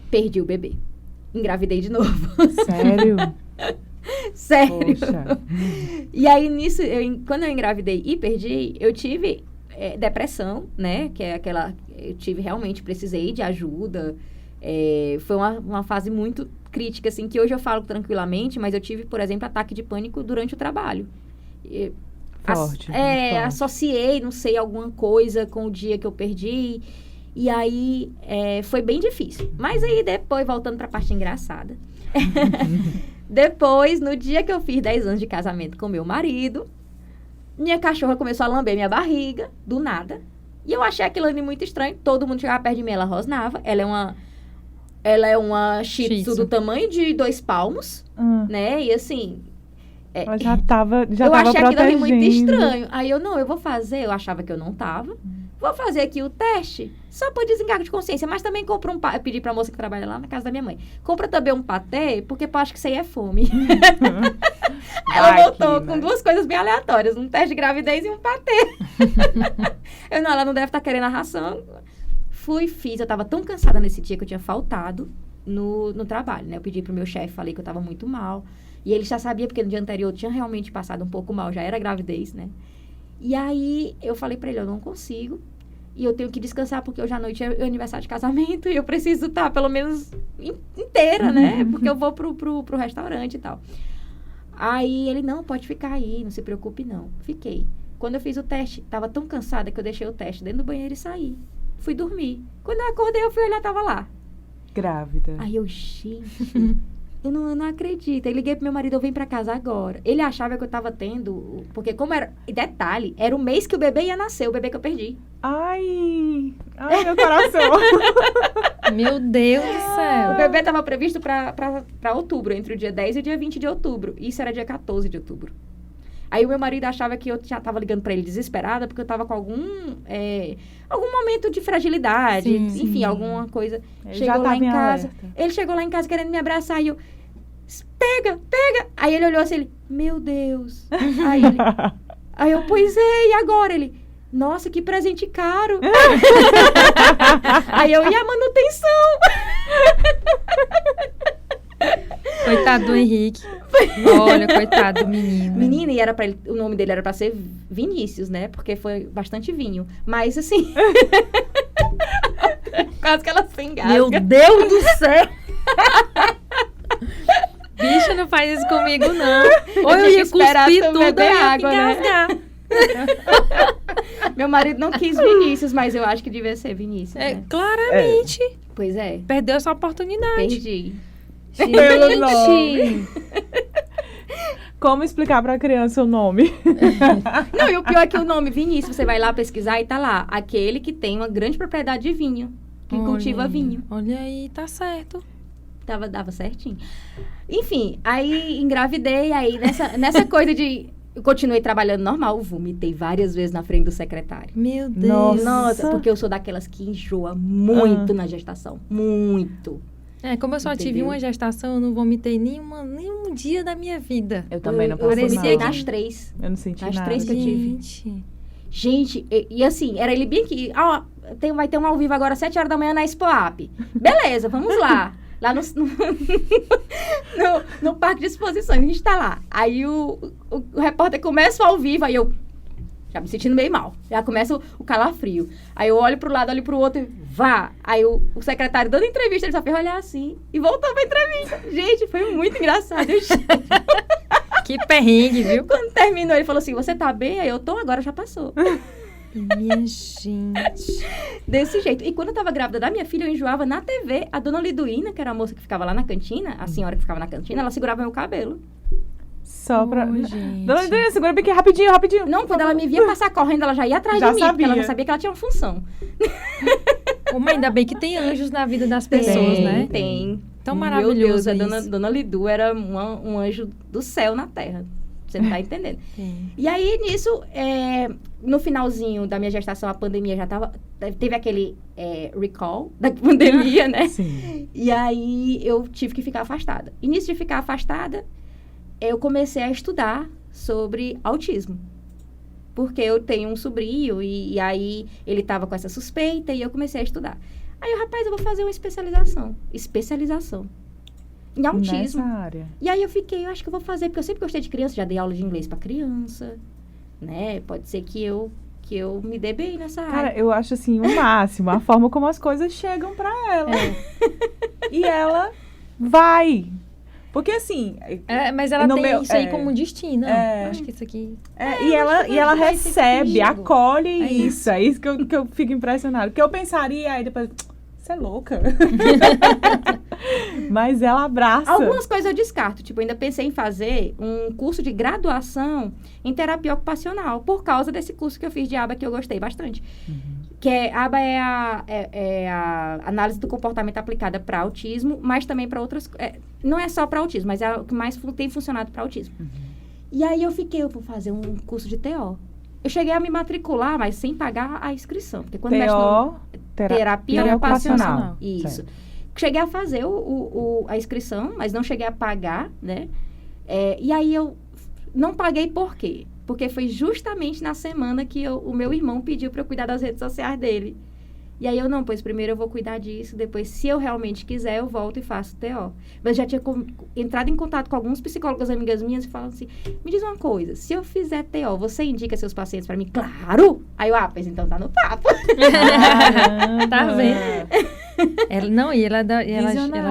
Perdi o bebê. Engravidei de novo. Sério? Sério. Poxa. E aí, nisso, quando eu engravidei e perdi, eu tive depressão, né? Que é aquela... Eu realmente precisei de ajuda. Foi uma fase muito crítica, assim, que hoje eu falo tranquilamente, mas eu tive, por exemplo, ataque de pânico durante o trabalho. Forte. Associei, não sei, alguma coisa com o dia que eu perdi. E aí, foi bem difícil. Mas aí, depois, voltando para a parte engraçada. Depois, no dia que eu fiz 10 anos de casamento com meu marido, minha cachorra começou a lamber minha barriga, do nada. E eu achei aquilo ali muito estranho. Todo mundo chegava perto de mim, ela rosnava. Ela é uma Shih Tzu do tamanho de 2 palmos, né? E assim... Ela já tava eu achei protegendo. Aquilo ali muito estranho. Aí eu vou fazer, eu achava que eu não tava. Vou fazer aqui o teste, só por desencargo de consciência. Mas também compro eu pedi pra moça que trabalha lá na casa da minha mãe. Compra também um patê, porque eu acho que isso aí é fome. Ela voltou com 2 coisas bem aleatórias. Um teste de gravidez e um patê. Ela não deve estar querendo a ração. Fiz. Eu tava tão cansada nesse dia que eu tinha faltado. no trabalho, né? Eu pedi pro meu chefe, falei que eu tava muito mal. E ele já sabia, porque no dia anterior eu tinha realmente passado um pouco mal, já era gravidez, né? E aí, eu falei pra ele, eu não consigo. E eu tenho que descansar, porque hoje à noite é o aniversário de casamento. E eu preciso estar, pelo menos, inteira, né? Porque eu vou pro restaurante e tal. Aí, ele, não, pode ficar aí, não se preocupe, não. Fiquei. Quando eu fiz o teste, tava tão cansada que eu deixei o teste dentro do banheiro e saí. Fui dormir. Quando eu acordei, eu fui olhar, tava lá. Grávida. Aí eu, gente, eu não acredito. Aí liguei pro meu marido, eu vim pra casa agora. Ele achava que eu tava tendo, porque como era, e detalhe, era o mês que o bebê ia nascer, o bebê que eu perdi. Ai, meu coração. Meu Deus do O céu. bebê tava previsto pra outubro, entre o dia 10 e o dia 20 de outubro. Isso era dia 14 de outubro. Aí o meu marido achava que eu já tava ligando pra ele desesperada, porque eu tava com algum momento de fragilidade, Sim, enfim, sim. alguma coisa. Ele Chegou já lá tava em casa, alerta. ele chegou lá em casa querendo me abraçar e eu, pega. Aí ele olhou assim, ele, meu Deus. Aí eu, pois é, e agora? Ele, nossa, que presente caro. Aí eu, e a manutenção? Coitado do Henrique. Olha, coitado do menino. Menina, e era pra ele, o nome dele era pra ser Vinícius, né? Porque foi bastante vinho. Mas, assim... Quase que ela se engasga. Meu Deus do céu. Bicha, não faz isso comigo, não. Ou eu tinha ia que esperar cuspir tu tudo, ou eu beber ia água, né? engasgar. Meu marido não quis Vinícius, mas eu acho que devia ser Vinícius, É, né? claramente. Pois é, Perdeu essa oportunidade. perdi. Pelo nome. Gente. Como explicar pra criança o nome? Não, e o pior é que o nome Vinícius, você vai lá pesquisar e tá lá. Aquele que tem uma grande propriedade de vinho. Que cultiva Olha, vinho. Olha aí, tá certo. Dava certinho. Enfim, aí engravidei, aí nessa coisa de... Eu continuei trabalhando normal, vomitei várias vezes na frente do secretário. Meu Deus. Nossa, porque eu sou daquelas que enjoa muito na gestação. Muito. É, como eu só tive Entendeu? uma gestação, eu não vomitei nenhum dia da minha vida. Eu também não Eu posso vomitei nada. nas 3. Eu não senti nas nada. 3 que eu tive. Gente. Gente, e assim, era ele bem que... Ó, vai ter um ao vivo agora às 7 horas da manhã na Expoap. Beleza, vamos lá. Lá no parque de exposições, a gente tá lá. Aí o repórter começa o ao vivo, aí eu... Já me sentindo meio mal. Já começa o calafrio. Aí eu olho pro lado, olho pro outro e vá. Aí o secretário dando entrevista, ele só fez olhar assim e voltou pra entrevista. Gente, foi muito engraçado. Que perrengue, viu? Quando terminou, ele falou assim, você tá bem? Aí eu tô, agora já passou. Minha gente. Desse jeito. E quando eu tava grávida da minha filha, eu enjoava na TV. A dona Liduína, que era a moça que ficava lá na cantina, a senhora que ficava na cantina, ela segurava meu cabelo. Só pra... Ô, gente. Dona Adriana, segura bem aqui, rapidinho. Não, quando ela me via passar correndo, ela já ia atrás Já de mim, porque ela sabia. já sabia que ela tinha uma função. Ô, mãe, ainda bem que tem anjos na vida das pessoas, né? Tem. Tão Meu maravilhoso Deus, a isso. dona Lidu era um anjo do céu na terra. Você não tá entendendo. Tem. E aí, nisso, no finalzinho da minha gestação, a pandemia já tava... Teve aquele recall da pandemia, né? Sim. E aí, eu tive que ficar afastada. E nisso de ficar afastada, eu comecei a estudar sobre autismo. Porque eu tenho um sobrinho e aí ele tava com essa suspeita e eu comecei a estudar. Aí, rapaz, eu vou fazer uma especialização. Em autismo. Nessa área. E aí eu acho que eu vou fazer, porque eu sempre gostei de criança, já dei aula de inglês pra criança, né? Pode ser que eu me dê bem nessa área. Cara, eu acho assim, o máximo, a forma como as coisas chegam pra ela. E ela vai. Porque assim... Mas ela No tem meu- isso aí como destino. É. Eu acho que isso aqui... e ela vai ser recebe, comigo. acolhe É isso. É isso que eu fico impressionada. Porque eu pensaria, aí depois... Você é louca. Mas ela abraça. Algumas coisas eu descarto. Tipo, eu ainda pensei em fazer um curso de graduação em terapia ocupacional, por causa desse curso que eu fiz de ABA, que eu gostei bastante. Que ABA é a análise do comportamento aplicada para autismo, mas também para outras... não é só para autismo, mas é o que mais tem funcionado para autismo. E aí eu vou fazer um curso de TO. Eu cheguei a me matricular, mas sem pagar a inscrição. Porque quando mexe no... Terapia ocupacional. Isso. Certo. Cheguei a fazer a inscrição, mas não cheguei a pagar, né? E aí eu não paguei por quê? Porque foi justamente na semana que o meu irmão pediu para eu cuidar das redes sociais dele. E aí eu, não, pois primeiro eu vou cuidar disso, depois, se eu realmente quiser, eu volto e faço TO. Mas já tinha entrado em contato com alguns psicólogos amigas minhas e falam assim, me diz uma coisa, se eu fizer TO, você indica seus pacientes pra mim? Claro! Aí eu, pois então tá no papo. Tá vendo? Ela, não, e ela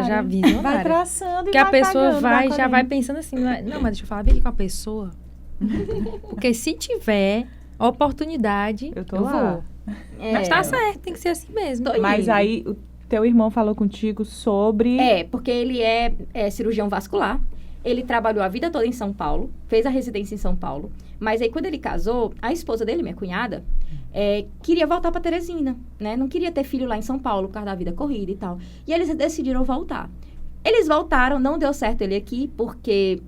já visionária. Vai traçando e Porque a pessoa pagando, já vai pensando assim, não, mas deixa eu falar bem aqui com a pessoa. Porque se tiver oportunidade, eu tô eu lá. vou. Mas tá certo, tem que ser assim mesmo. Mas aí, o teu irmão falou contigo sobre... Porque ele é cirurgião vascular. Ele trabalhou a vida toda em São Paulo, fez a residência em São Paulo. Mas aí, quando ele casou, a esposa dele, minha cunhada, queria voltar pra Teresina, né? Não queria ter filho lá em São Paulo, por causa da vida corrida e tal. E eles decidiram voltar. Eles voltaram, não deu certo ele aqui, porque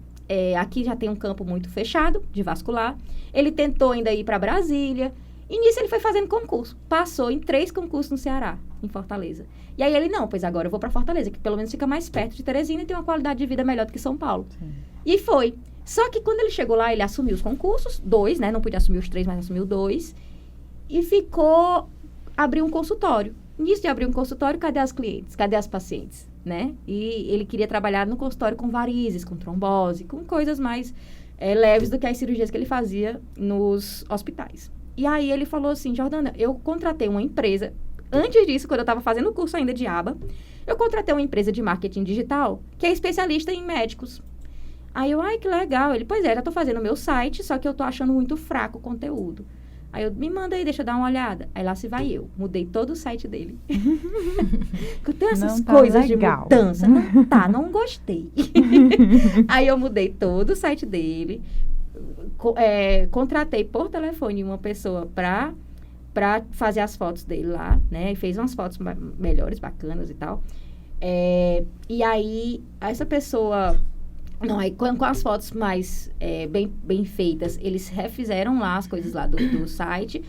aqui já tem um campo muito fechado, de vascular. Ele tentou ainda ir pra Brasília. E nisso ele foi fazendo concurso. Passou em 3 concursos no Ceará, em Fortaleza. E aí ele, não, pois agora eu vou pra Fortaleza, que pelo menos fica mais perto de Teresina e tem uma qualidade de vida melhor do que São Paulo. Sim. E foi. Só que quando ele chegou lá, ele assumiu os concursos, 2, né? Não podia assumir os 3, mas assumiu 2. E abriu um consultório. Nisso de abrir um consultório, cadê as clientes? Cadê as pacientes? Né? E ele queria trabalhar no consultório com varizes, com trombose, com coisas mais leves do que as cirurgias que ele fazia nos hospitais. E aí ele falou assim, Jordana, eu contratei uma empresa, antes disso, quando eu estava fazendo o curso ainda de aba, eu contratei uma empresa de marketing digital, que é especialista em médicos. Aí eu, que legal. Ele, pois já estou fazendo o meu site, só que eu estou achando muito fraco o conteúdo. Aí eu, me manda aí, deixa eu dar uma olhada. Aí lá se vai eu. Mudei todo o site dele. Tem essas coisas legal. De mudança. Não gostei. Aí eu mudei todo o site dele. Contratei por telefone uma pessoa para fazer as fotos dele lá, né? E fez umas fotos melhores, bacanas e tal. E aí, essa pessoa... Não, aí com as fotos mais bem feitas, eles refizeram lá as coisas lá do site.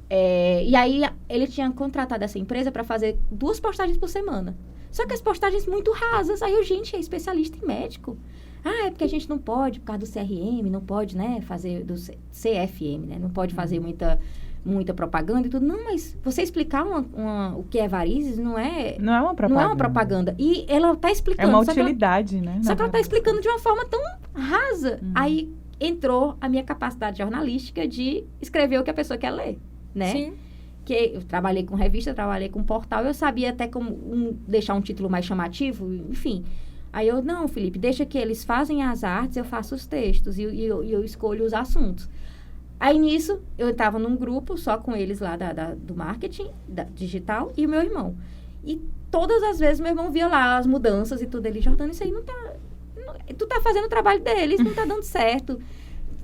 E aí, ele tinha contratado essa empresa para fazer 2 postagens por semana. Só que as postagens muito rasas. Aí gente, é especialista em médico. É porque a gente não pode, por causa do CRM, não pode, né, fazer do CFM, né? Não pode fazer muita propaganda e tudo. Não, mas você explicar o que é varizes não é uma propaganda. Não é uma propaganda. E ela tá explicando. É uma utilidade, né? Só que ela tá explicando de uma forma tão rasa. Aí entrou a minha capacidade jornalística de escrever o que a pessoa quer ler, né? Sim. Que eu trabalhei com revista, trabalhei com portal, eu sabia até como deixar um título mais chamativo, enfim. Aí eu, não, Felipe, deixa que eles fazem as artes, eu faço os textos e eu escolho os assuntos. Aí, nisso, eu estava num grupo só com eles lá do marketing digital e o meu irmão. E todas as vezes meu irmão via lá as mudanças e tudo. Ele, Jordana, isso aí não tá... tu tá fazendo o trabalho deles, não tá dando certo.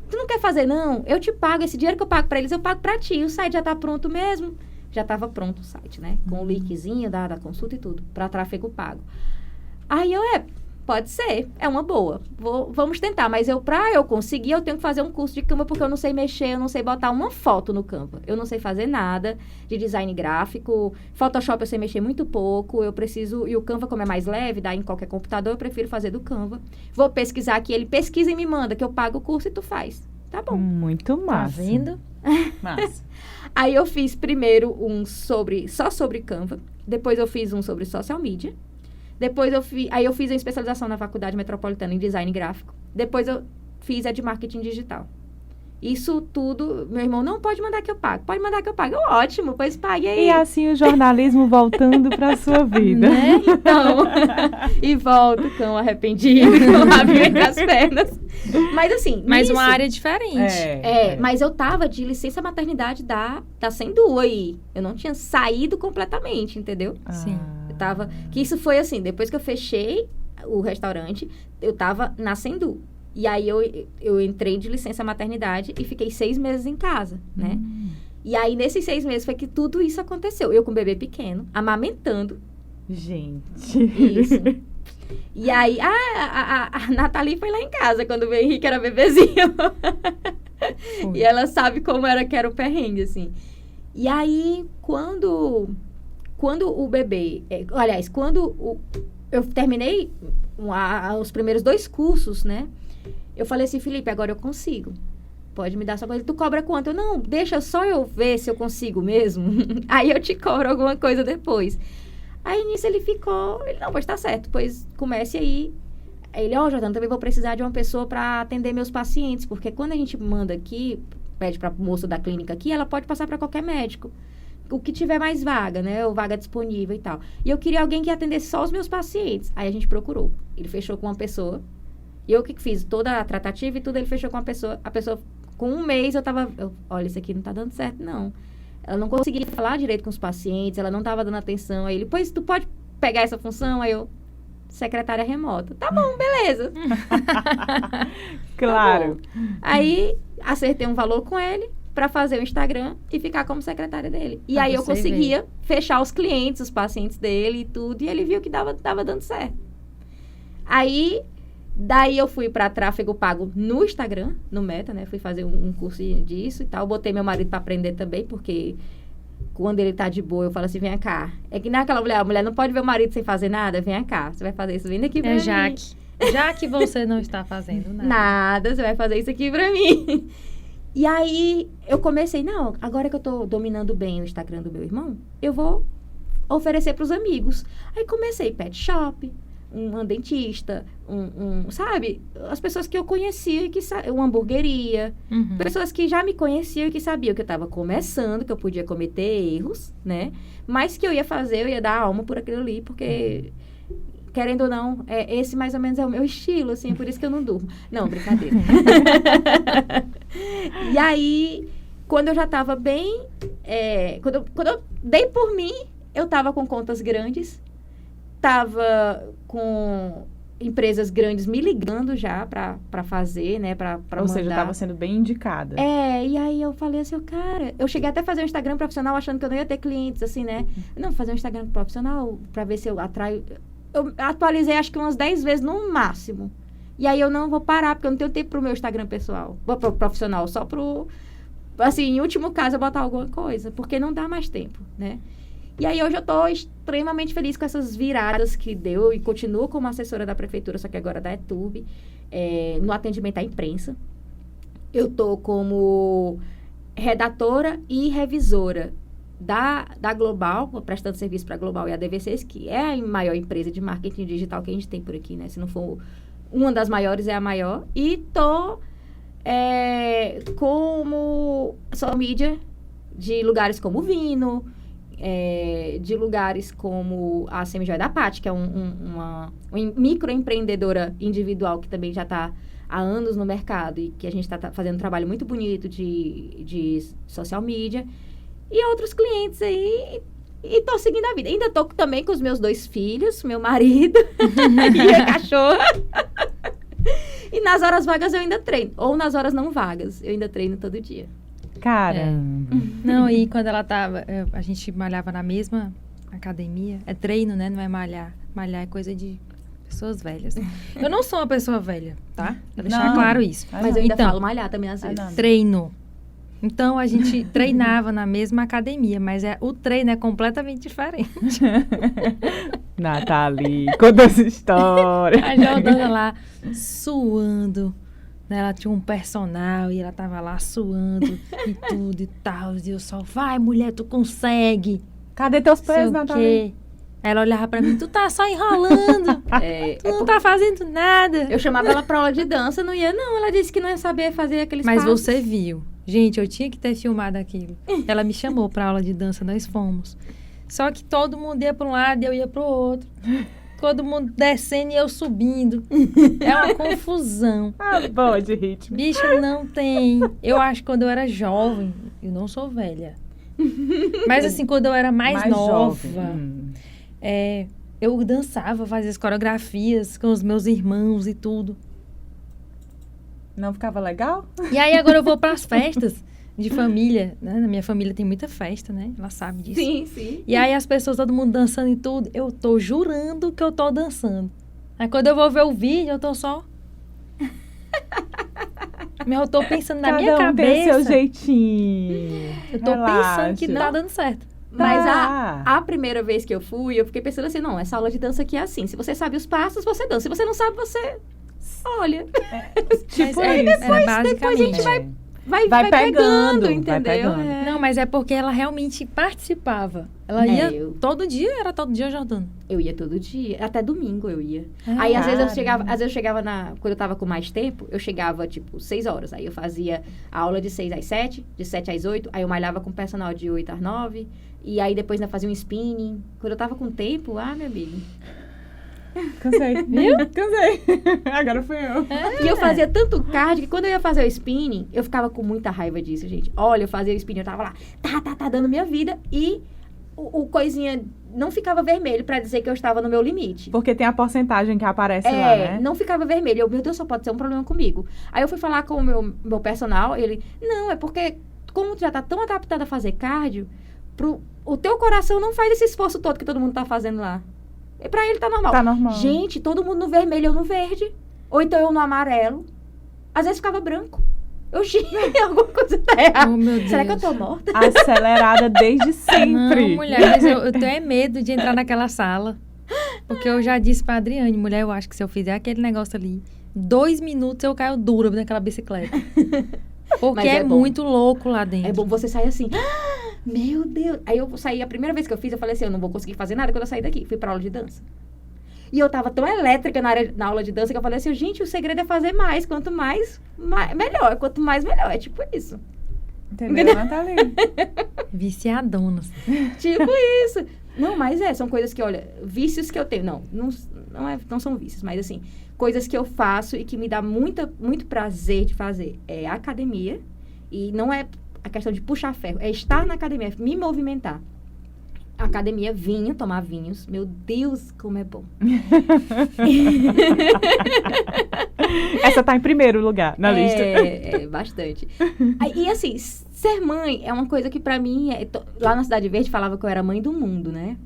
Tu não quer fazer, não? Eu te pago, esse dinheiro que eu pago pra eles, eu pago pra ti. O site já tá pronto mesmo. Já tava pronto o site, né? Com o linkzinho da consulta e tudo, pra tráfego pago. Aí eu, pode ser, é uma boa. Vamos tentar, mas pra eu conseguir, eu tenho que fazer um curso de Canva, porque eu não sei mexer, eu não sei botar uma foto no Canva. Eu não sei fazer nada de design gráfico. Photoshop eu sei mexer muito pouco, eu preciso... E o Canva, como é mais leve, dá em qualquer computador, eu prefiro fazer do Canva. Vou pesquisar aqui, ele pesquisa e me manda, que eu pago o curso e tu faz. Tá bom. Muito massa. Tá vendo? Massa. Aí eu fiz primeiro só sobre Canva, depois eu fiz um sobre social media. Depois eu fiz a especialização na Faculdade Metropolitana em Design Gráfico. Depois eu fiz a de Marketing Digital. Isso tudo, meu irmão, não pode mandar que eu pago. Pode mandar que eu pago. Ótimo, pois pague aí. E assim o jornalismo voltando para sua vida. Né? Então, e volto com arrependido, com o rabinho entre as pernas. Mas assim... Mas uma área diferente. Mas eu tava de licença maternidade da Sendu aí. Eu não tinha saído completamente, entendeu? Sim. Que isso foi assim, depois que eu fechei o restaurante, eu tava na Sendu. E aí eu entrei de licença maternidade e fiquei 6 meses em casa, né? E aí nesses 6 meses foi que tudo isso aconteceu. Eu com o bebê pequeno, amamentando. Gente. Isso. E aí, a Nathalie foi lá em casa quando o Henrique era bebezinho. E ela sabe como que era o perrengue, assim. E aí, quando o bebê... Aliás, eu terminei os primeiros 2 cursos, né? Eu falei assim, Felipe, agora eu consigo. pode me dar só coisa. Tu cobra quanto? Eu, não, deixa só eu ver se eu consigo mesmo. Aí eu te cobro alguma coisa depois. Aí nisso ele ficou, ele, não, pois tá certo, pois comece aí. Aí ele, Jordana, também vou precisar de uma pessoa para atender meus pacientes, porque quando a gente manda aqui, pede pra moça da clínica aqui, ela pode passar para qualquer médico. O que tiver mais vaga, né? Ou vaga disponível e tal. E eu queria alguém que atendesse só os meus pacientes. Aí a gente procurou. Ele fechou com uma pessoa. E eu que fiz toda a tratativa e tudo, ele fechou com uma pessoa. A pessoa, com um mês, olha, isso aqui não tá dando certo, não. Ela não conseguia falar direito com os pacientes, ela não tava dando atenção. Aí ele, pois, tu pode pegar essa função? Aí eu, secretária remota. Tá bom, beleza. Claro. Tá bom. Aí, acertei um valor com ele para fazer o Instagram e ficar como secretária dele. E aí eu conseguia fechar os clientes, os pacientes dele e tudo. E ele viu que tava dando certo. Aí, daí eu fui para tráfego pago no Instagram, no Meta, né? Fui fazer um curso disso e tal. Botei meu marido para aprender também, porque quando ele tá de boa, eu falo assim, vem cá. É que nem aquela mulher, a mulher não pode ver o marido sem fazer nada, vem cá. Você vai fazer isso, vem aqui pra mim. Jaque. Já que você não está fazendo nada. Nada, você vai fazer isso aqui pra mim. E aí, eu comecei, não, agora que eu tô dominando bem o Instagram do meu irmão, eu vou oferecer pros amigos. Aí comecei pet shop, um dentista, sabe? As pessoas que eu conhecia, uma hamburgueria. Uhum. Pessoas que já me conheciam e que sabiam que eu tava começando, que eu podia cometer erros, né? Mas que eu ia fazer, eu ia dar alma por aquilo ali, porque, querendo ou não, esse mais ou menos é o meu estilo, assim, é por isso que eu não durmo. Não, brincadeira. E aí, quando eu já tava bem, quando eu dei por mim, eu tava com contas grandes, tava com empresas grandes me ligando já pra fazer, né, pra Ou mandar. seja, tava sendo bem indicada. E aí eu falei assim, cara, eu cheguei até a fazer um Instagram profissional achando que eu não ia ter clientes, assim, né? Não, fazer um Instagram profissional pra ver se eu atraio. Eu atualizei acho que umas 10 vezes no máximo. E aí eu não vou parar, porque eu não tenho tempo pro meu Instagram pessoal, pro profissional, só pro, assim, em último caso eu botar alguma coisa, porque não dá mais tempo, né? E aí hoje eu tô extremamente feliz com essas viradas que deu e continuo como assessora da prefeitura, só que agora da ETURB, no atendimento à imprensa. Eu tô como redatora e revisora da Global, prestando serviço para a Global e a DV6, que é a maior empresa de marketing digital que a gente tem por aqui, né? Se não for uma das maiores, é a maior. E tô como social media de lugares como o Vino, de lugares como a Semijoia da Pati, que é uma microempreendedora individual que também já está há anos no mercado e que a gente está fazendo um trabalho muito bonito de social media. E outros clientes aí, e tô seguindo a vida. Ainda tô também com os meus 2 filhos, meu marido e a cachorra. E nas horas vagas eu ainda treino. Ou nas horas não vagas, eu ainda treino todo dia. Caramba. Não, e quando ela tava, a gente malhava na mesma academia. É treino, né? Não é malhar. Malhar é coisa de pessoas velhas. Eu não sou uma pessoa velha, tá? Pra deixar Não. claro isso. Mas eu ainda Então, falo malhar também às vezes. não. treino. Então, a gente treinava na mesma academia, mas o treino é completamente diferente. Nathalie, conta essa história. A Jordana lá, suando, né? Ela tinha um personal e ela tava lá suando e tudo e tal. E eu só, vai, mulher, tu consegue. Cadê teus Sei pés, o Nathalie? quê. Ela olhava pra mim, tu tá só enrolando, tu não tá fazendo nada. Eu chamava ela pra aula de dança, não ia não. Ela disse que não ia saber fazer aqueles Mas passos. você viu. Gente, eu tinha que ter filmado aquilo. Ela me chamou pra aula de dança, nós fomos. Só que todo mundo ia pra um lado e eu ia pro outro. Todo mundo descendo e eu subindo. É uma confusão. Boa de ritmo. Bicho, não tem. Eu acho que quando eu era jovem, eu não sou velha. Mas assim, quando eu era mais nova, jovem. eu dançava, fazia as coreografias com os meus irmãos e tudo. Não ficava legal? E aí agora eu vou pras festas de família, né? Na minha família tem muita festa, né? Ela sabe disso. Sim, sim. E aí as pessoas, todo mundo dançando e tudo, eu tô jurando que eu tô dançando. Aí quando eu vou ver o vídeo, eu tô só... Mas eu tô pensando na minha Cada um tem seu cabeça. jeitinho. Eu tô pensando que Relaxa. tá dando certo. Mas Tá. a primeira vez que eu fui, eu fiquei pensando assim, não, essa aula de dança aqui é assim. Se você sabe os passos, você dança. Se você não sabe, você olha. Tipo Mas isso. basicamente. depois a gente vai vai pegando, vai entendeu? pegando. É. Não, mas é porque ela realmente participava. Ela ia eu- todo dia, era todo dia Jordana. Eu ia todo dia, até domingo eu ia. Ah, Aí, às vezes, caramba. eu chegava quando eu tava com mais tempo, eu chegava, tipo, 6 horas. Aí eu fazia a aula de 6 às 7, de 7 às 8. Aí eu malhava com o personal de 8 às 9. E aí, depois, ainda fazia um spinning. Quando eu tava com tempo, meu amigo. Cansei. Viu? Cansei. Agora fui eu. E eu fazia tanto cardio que quando eu ia fazer o spinning, eu ficava com muita raiva disso, gente. Olha, eu fazia o spinning, eu tava lá, tá dando minha vida. E o coisinha não ficava vermelho pra dizer que eu estava no meu limite. Porque tem a porcentagem que aparece lá, né? Não ficava vermelho. Eu, meu Deus, só pode ser um problema comigo. Aí eu fui falar com o meu personal, ele, não, é porque como tu já tá tão adaptada a fazer cardio, o teu coração não faz esse esforço todo que todo mundo tá fazendo lá. E pra ele tá normal. Tá normal. Gente, todo mundo no vermelho, eu no verde. Ou então eu no amarelo. Às vezes ficava branco. Eu, gente, alguma coisa tá errada. Oh, meu Deus. Será que eu tô morta? Acelerada desde sempre. Não, mulher, mas eu tenho medo de entrar naquela sala. Porque eu já disse pra Adriane, mulher, eu acho que se eu fizer aquele negócio ali, 2 minutos eu caio dura naquela bicicleta. Porque Mas é bom. muito louco lá dentro. É bom você sair assim. "Ah, meu Deus. Aí eu saí, a primeira vez que eu fiz, eu falei assim, eu não vou conseguir fazer nada quando eu sair daqui. Fui pra aula de dança. E eu tava tão elétrica na aula de dança que eu falei assim, gente, o segredo é fazer mais. Quanto mais melhor. Quanto mais, melhor. É tipo isso. Entendeu, Nathalie? Viciadonas. Tipo isso. Não, mas são coisas que, olha, vícios que eu tenho. Não são vícios, mas assim, coisas que eu faço e que me dá muito prazer de fazer. É a academia. E não é a questão de puxar ferro, é estar na academia, é me movimentar. A academia, tomar vinhos. Meu Deus, como é bom. Essa tá em primeiro lugar na lista. Bastante. E assim, ser mãe é uma coisa que pra mim, lá na Cidade Verde falava que eu era mãe do mundo, né?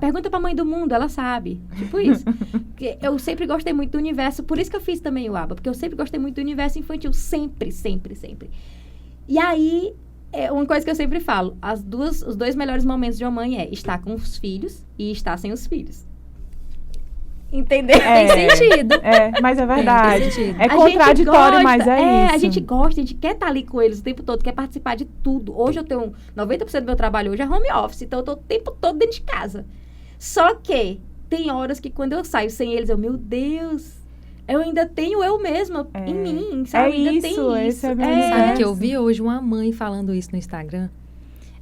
Pergunta pra mãe do mundo, ela sabe. Tipo isso. Porque eu sempre gostei muito do universo, por isso que eu fiz também o ABA, porque eu sempre gostei muito do universo infantil, sempre, sempre, sempre. E aí, uma coisa que eu sempre falo, os 2 melhores momentos de uma mãe é estar com os filhos e estar sem os filhos. Entendeu? Tem sentido. Mas é verdade. Tem sentido. É A gente contraditório, gosta, mas é isso. A gente gosta, a gente quer estar ali com eles o tempo todo, quer participar de tudo. Hoje eu tenho 90% do meu trabalho hoje é home office, então eu tô o tempo todo dentro de casa. Só que tem horas que quando eu saio sem eles, meu Deus, eu ainda tenho eu mesma em mim, sabe? Ainda tem isso. Esse é meu Sabe que eu vi hoje uma mãe falando isso no Instagram?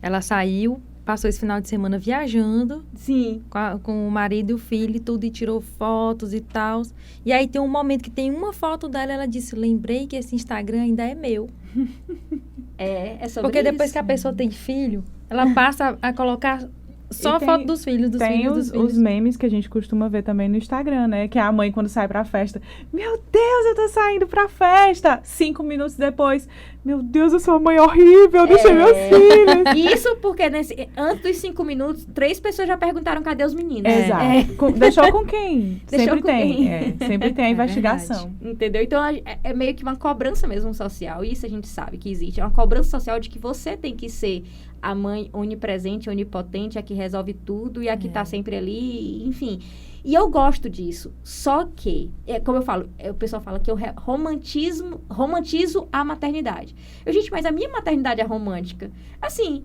Ela saiu, passou esse final de semana viajando Sim. com o marido e o filho e tudo, e tirou fotos e tal. E aí tem um momento que tem uma foto dela, ela disse, lembrei que esse Instagram ainda é meu. É sobre Porque depois isso. que a pessoa tem filho, ela passa a colocar só E tem- foto dos filhos, dos Tem filhos, dos filhos. os memes que a gente costuma ver também no Instagram, né? Que é a mãe quando sai pra festa. Meu Deus, eu tô saindo pra festa. 5 minutos depois. Meu Deus, eu sou uma mãe horrível. Eu deixei meus filhos. Isso porque antes dos 5 minutos, 3 pessoas já perguntaram cadê os meninos. Exato. Deixou com quem? Deixou Sempre com tem. quem? Sempre tem a É investigação. Entendeu? Então, é meio que uma cobrança mesmo social. Isso a gente sabe que existe. É uma cobrança social de que você tem que ser a mãe onipresente, onipotente, a que resolve tudo e a que tá sempre ali, enfim. E eu gosto disso. Só que, como eu falo, o pessoal fala que eu romantizo a maternidade. Gente, mas a minha maternidade é romântica. Assim,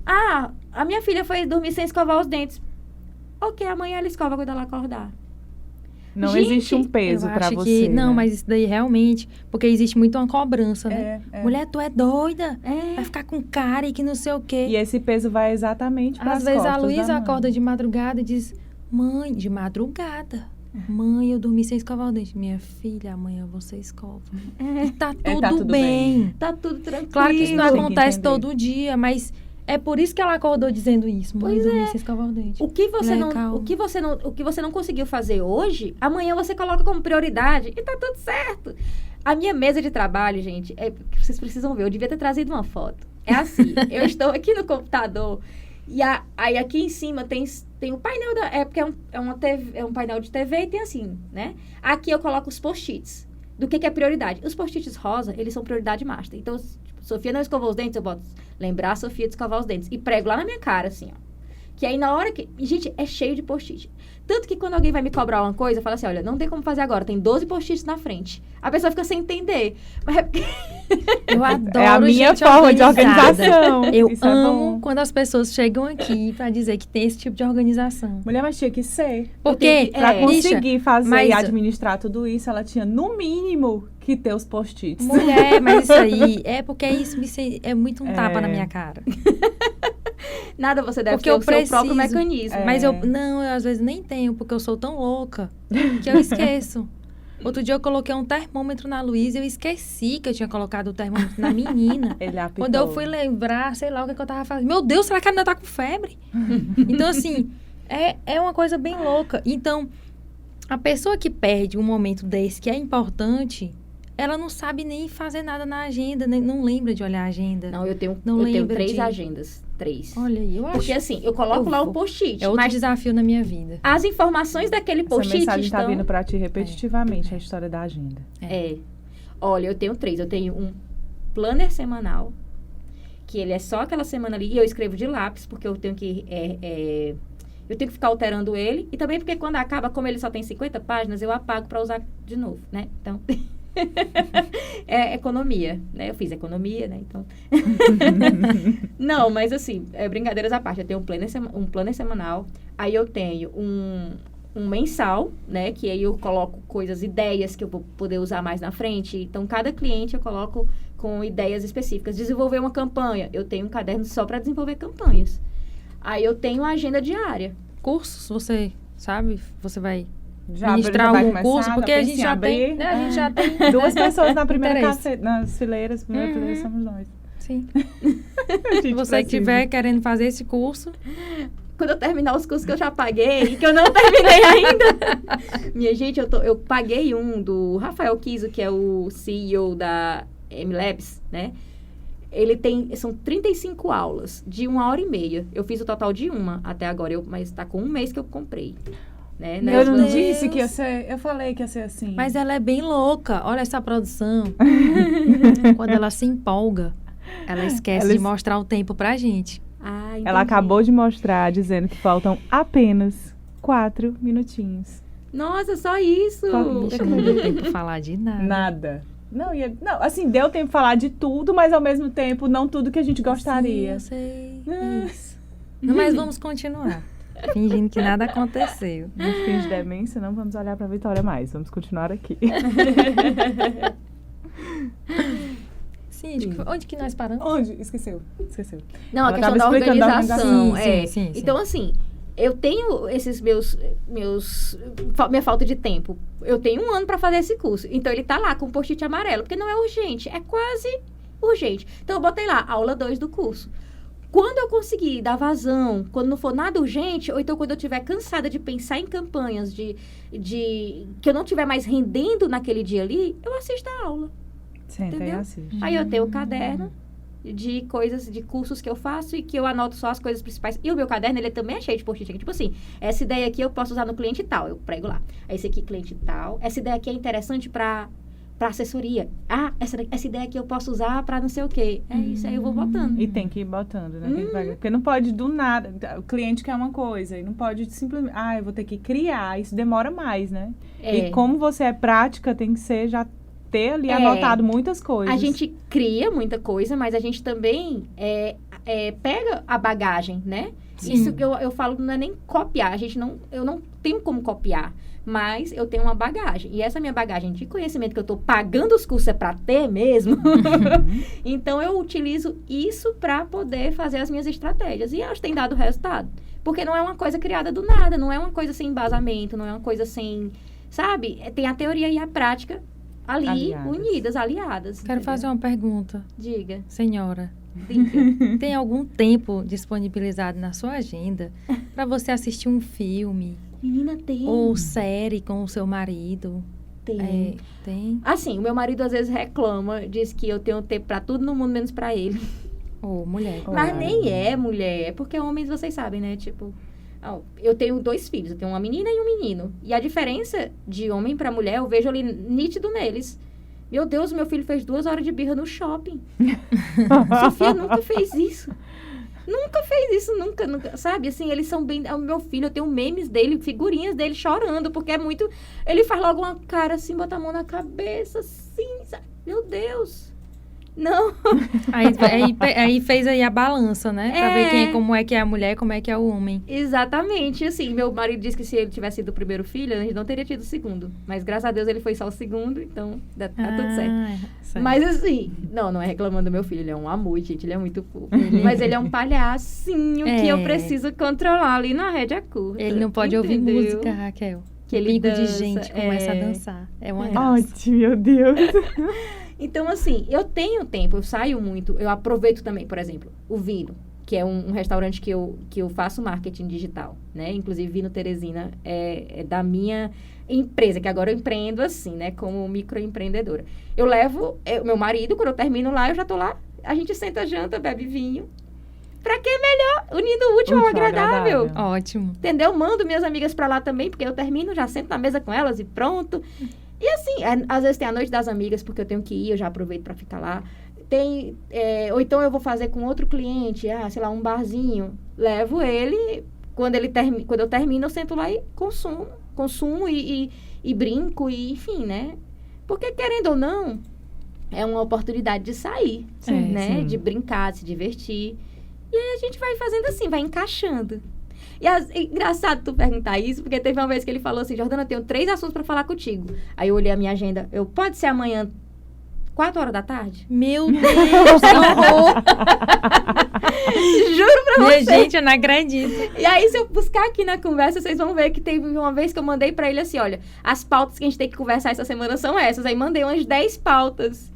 a minha filha foi dormir sem escovar os dentes. Ok, amanhã ela escova quando ela acordar. Não Gente, existe um peso Eu pra acho você. que, não, né? mas isso daí realmente, porque existe muito uma cobrança, né? É. Mulher, tu é doida, vai ficar com cara e que não sei o quê. E esse peso vai exatamente para Às vezes a Luísa acorda de madrugada e diz, mãe, de madrugada, mãe, eu dormi sem escovar o dente. Minha filha, amanhã você escova. E tá tudo, tá tudo bem. Tá tudo tranquilo. Claro que isso não Tem que acontece entender. todo dia, mas é por isso que ela acordou dizendo isso. Mãe, Pois dormi sem escovar o dente. O que você Mulher, calma. o que você não conseguiu fazer hoje, amanhã você coloca como prioridade e tá tudo certo. A minha mesa de trabalho, gente, vocês precisam ver, eu devia ter trazido uma foto. É assim, eu estou aqui no computador e aí aqui em cima tem o painel porque é um painel de TV e tem assim, né? Aqui eu coloco os post-its. Do que é prioridade? Os post-its rosa, eles são prioridade master. Então, tipo, Sofia não escovou os dentes, eu boto lembrar a Sofia de escovar os dentes. E prego lá na minha cara, assim, ó. Que aí na hora que... Gente, é cheio de post-it. Tanto que quando alguém vai me cobrar uma coisa, fala assim, olha, não tem como fazer agora, tem 12 post-its na frente. A pessoa fica sem entender. Mas é porque... Eu adoro É a minha gente forma de organizada. organização. Eu Isso é amo bom. quando as pessoas chegam aqui pra dizer que tem esse tipo de organização. Mulher, mas tinha que ser. Porque, Pra É, conseguir fazer mas- e administrar tudo isso, ela tinha, no mínimo, que ter os post-its. mulher, mas isso aí, é porque isso é muito um tapa na minha cara. Nada você deve Porque ter eu o seu próprio preciso. mecanismo. É. Mas eu às vezes nem tenho, porque eu sou tão louca que eu esqueço. Outro dia eu coloquei um termômetro na Luísa e eu esqueci que eu tinha colocado o termômetro na menina. Ele apitou. Quando eu fui lembrar, sei lá o que eu tava fazendo. Meu Deus, será que a menina tá com febre? Então, assim, é uma coisa bem louca. Então, a pessoa que perde um momento desse, que é importante, ela não sabe nem fazer nada na agenda, nem, não lembra de olhar a agenda. Não, eu tenho Não 3 lembra de- agendas. 3. Olha aí, eu acho. Porque assim, eu coloco Eu lá o vou. post-it, É outro mas desafio na minha vida. as informações daquele Essa post-it mensagem estão... tá vindo pra ti repetitivamente, a história da agenda. É. Olha, eu tenho 3. Eu tenho um planner semanal, que ele é só aquela semana ali, e eu escrevo de lápis, porque eu tenho que... eu tenho que ficar alterando ele, e também porque quando acaba, como ele só tem 50 páginas, eu apago para usar de novo, né? Então... é economia, né? Eu fiz economia, né? Então... Não, mas assim, brincadeiras à parte. Eu tenho um planner semanal, aí eu tenho um mensal, né? Que aí eu coloco ideias que eu vou poder usar mais na frente. Então, cada cliente eu coloco com ideias específicas. Desenvolver uma campanha, eu tenho um caderno só para desenvolver campanhas. Aí eu tenho a agenda diária. Cursos, você sabe? Você vai Já ministrar vai algum começar, curso? Porque já a pensa gente em já tem... abrir. né, a gente já tem... Duas pessoas na primeira Interesse. nas fileiras, primeira Uhum. fileira somos nós. Sim. A gente Se você precisa. estiver querendo fazer esse curso, Quando eu terminar os cursos que eu já paguei e que eu não terminei ainda. Minha gente, eu paguei um do Rafael Kiso, que é o CEO da M-Labs, né? São 35 aulas de 1h30. Eu fiz o total de uma até agora, mas tá com um mês que eu comprei. Né? Eu não Deus. disse que ia ser. Eu falei que ia ser assim. mas ela é bem louca. Olha essa produção. Quando ela se empolga, ela esquece Ela de mostrar o tempo pra gente. Ah, entendi. Ela acabou de mostrar, dizendo que faltam apenas 4 minutinhos. Nossa, só isso! Bicho, não deu tempo pra falar de nada. Nada. Não, assim, deu tempo de falar de tudo, mas ao mesmo tempo, não tudo que a gente gostaria. Sim, eu sei. É isso. Não, mas vamos continuar. Fingindo que nada aconteceu. Não finge demência, não vamos olhar pra Vitória mais. Vamos continuar aqui. Sim, onde que nós paramos? Onde? Esqueceu. Não, a Ela questão da tava explicando da organização. organização. Sim. Então, assim, eu tenho esses minha falta de tempo. Eu tenho 1 ano para fazer esse curso. Então, ele tá lá com post-it amarelo, porque não é urgente, é quase urgente. Então, eu botei lá, aula 2 do curso. Quando eu conseguir dar vazão, quando não for nada urgente, ou então quando eu estiver cansada de pensar em campanhas, que eu não estiver mais rendendo naquele dia ali, eu assisto a aula. Senta e Entendeu? assiste. Aí eu tenho o caderno de cursos que eu faço e que eu anoto só as coisas principais. E o meu caderno, ele também é cheio de post-it. Tipo assim, essa ideia aqui eu posso usar no cliente tal, eu prego lá. Esse aqui, cliente tal. Essa ideia aqui é interessante para assessoria. Ah, essa ideia aqui eu posso usar para não sei o quê. É isso, aí eu vou botando. E tem que ir botando, né? Porque não pode do nada. O cliente quer uma coisa e não pode simplesmente. Ah, eu vou ter que criar. Isso demora mais, né? É. E como você é prática, tem que ser já ter ali anotado muitas coisas. A gente cria muita coisa, mas a gente também pega a bagagem, né? Sim. Isso que eu falo não é nem copiar. Eu não tenho como copiar. Mas eu tenho uma bagagem. E essa minha bagagem de conhecimento que eu estou pagando os cursos é para ter mesmo. Então, eu utilizo isso para poder fazer as minhas estratégias. E elas têm dado resultado. Porque não é uma coisa criada do nada. Não é uma coisa sem embasamento. Não é uma coisa sem... Sabe? Tem a teoria e a prática ali, unidas, aliadas. Quero entendeu? fazer uma pergunta. Diga. Senhora, Diga. tem algum tempo disponibilizado na sua agenda para você assistir um filme Menina, tem. ou série com o seu marido? Tem. Tem? Assim, o meu marido às vezes reclama, diz que eu tenho tempo pra tudo no mundo, menos pra ele. Ou mulher? Mas nem é mulher, é porque homens, vocês sabem, né? Tipo, eu tenho 2 filhos, eu tenho uma menina e um menino. E a diferença de homem pra mulher, eu vejo ali nítido neles. Meu Deus, meu filho fez 2 horas de birra no shopping. Sofia nunca fez isso. Nunca fez isso, nunca, sabe? Assim, eles são bem... O meu filho, eu tenho memes dele, figurinhas dele chorando, porque é muito... Ele faz logo uma cara assim, bota a mão na cabeça, assim, sabe? Meu Deus. Não. Aí fez aí a balança, né? Pra ver como é que é a mulher, como é que é o homem. Exatamente. Assim, meu marido disse que se ele tivesse sido o primeiro filho, a gente não teria tido o segundo. Mas, graças a Deus, ele foi só o segundo, então tá tudo certo. Mas, assim, não é reclamando do meu filho. Ele é um amor, gente. Ele é muito fofo. Mas ele é um palhacinho que eu preciso controlar ali na rédea curta. Ele não pode ouvir música, Raquel. Que ele Pico dança, de gente começa a dançar. É uma graça. Ótimo, meu Deus. Então, assim, eu tenho tempo, eu saio muito, eu aproveito também, por exemplo, o Vino, que é um restaurante que eu faço marketing digital, né? Inclusive, Vino Teresina é da minha empresa, que agora eu empreendo assim, né? Como microempreendedora. Eu levo meu marido, quando eu termino lá, eu já tô lá, a gente senta, janta, bebe vinho. Pra que melhor? Unindo o útil ao agradável. Ótimo. Entendeu? Mando minhas amigas pra lá também, porque eu termino, já sento na mesa com elas e pronto. E assim, às vezes tem a noite das amigas, porque eu tenho que ir, eu já aproveito pra ficar lá. Ou então eu vou fazer com outro cliente, sei lá, um barzinho. Levo ele, quando eu termino, eu sento lá e consumo e brinco, e enfim, né? Porque, querendo ou não, é uma oportunidade de sair, né? Sim. De brincar, de se divertir. E aí a gente vai fazendo assim, vai encaixando. E engraçado tu perguntar isso, porque teve uma vez que ele falou assim, Jordana, eu tenho 3 assuntos pra falar contigo. Aí eu olhei a minha agenda, pode ser amanhã, 4 horas da tarde? Meu Deus, que horror! Juro pra você. Minha gente, eu não acredito. E aí, se eu buscar aqui na conversa, vocês vão ver que teve uma vez que eu mandei pra ele assim, olha, as pautas que a gente tem que conversar essa semana são essas. Aí mandei umas 10 pautas.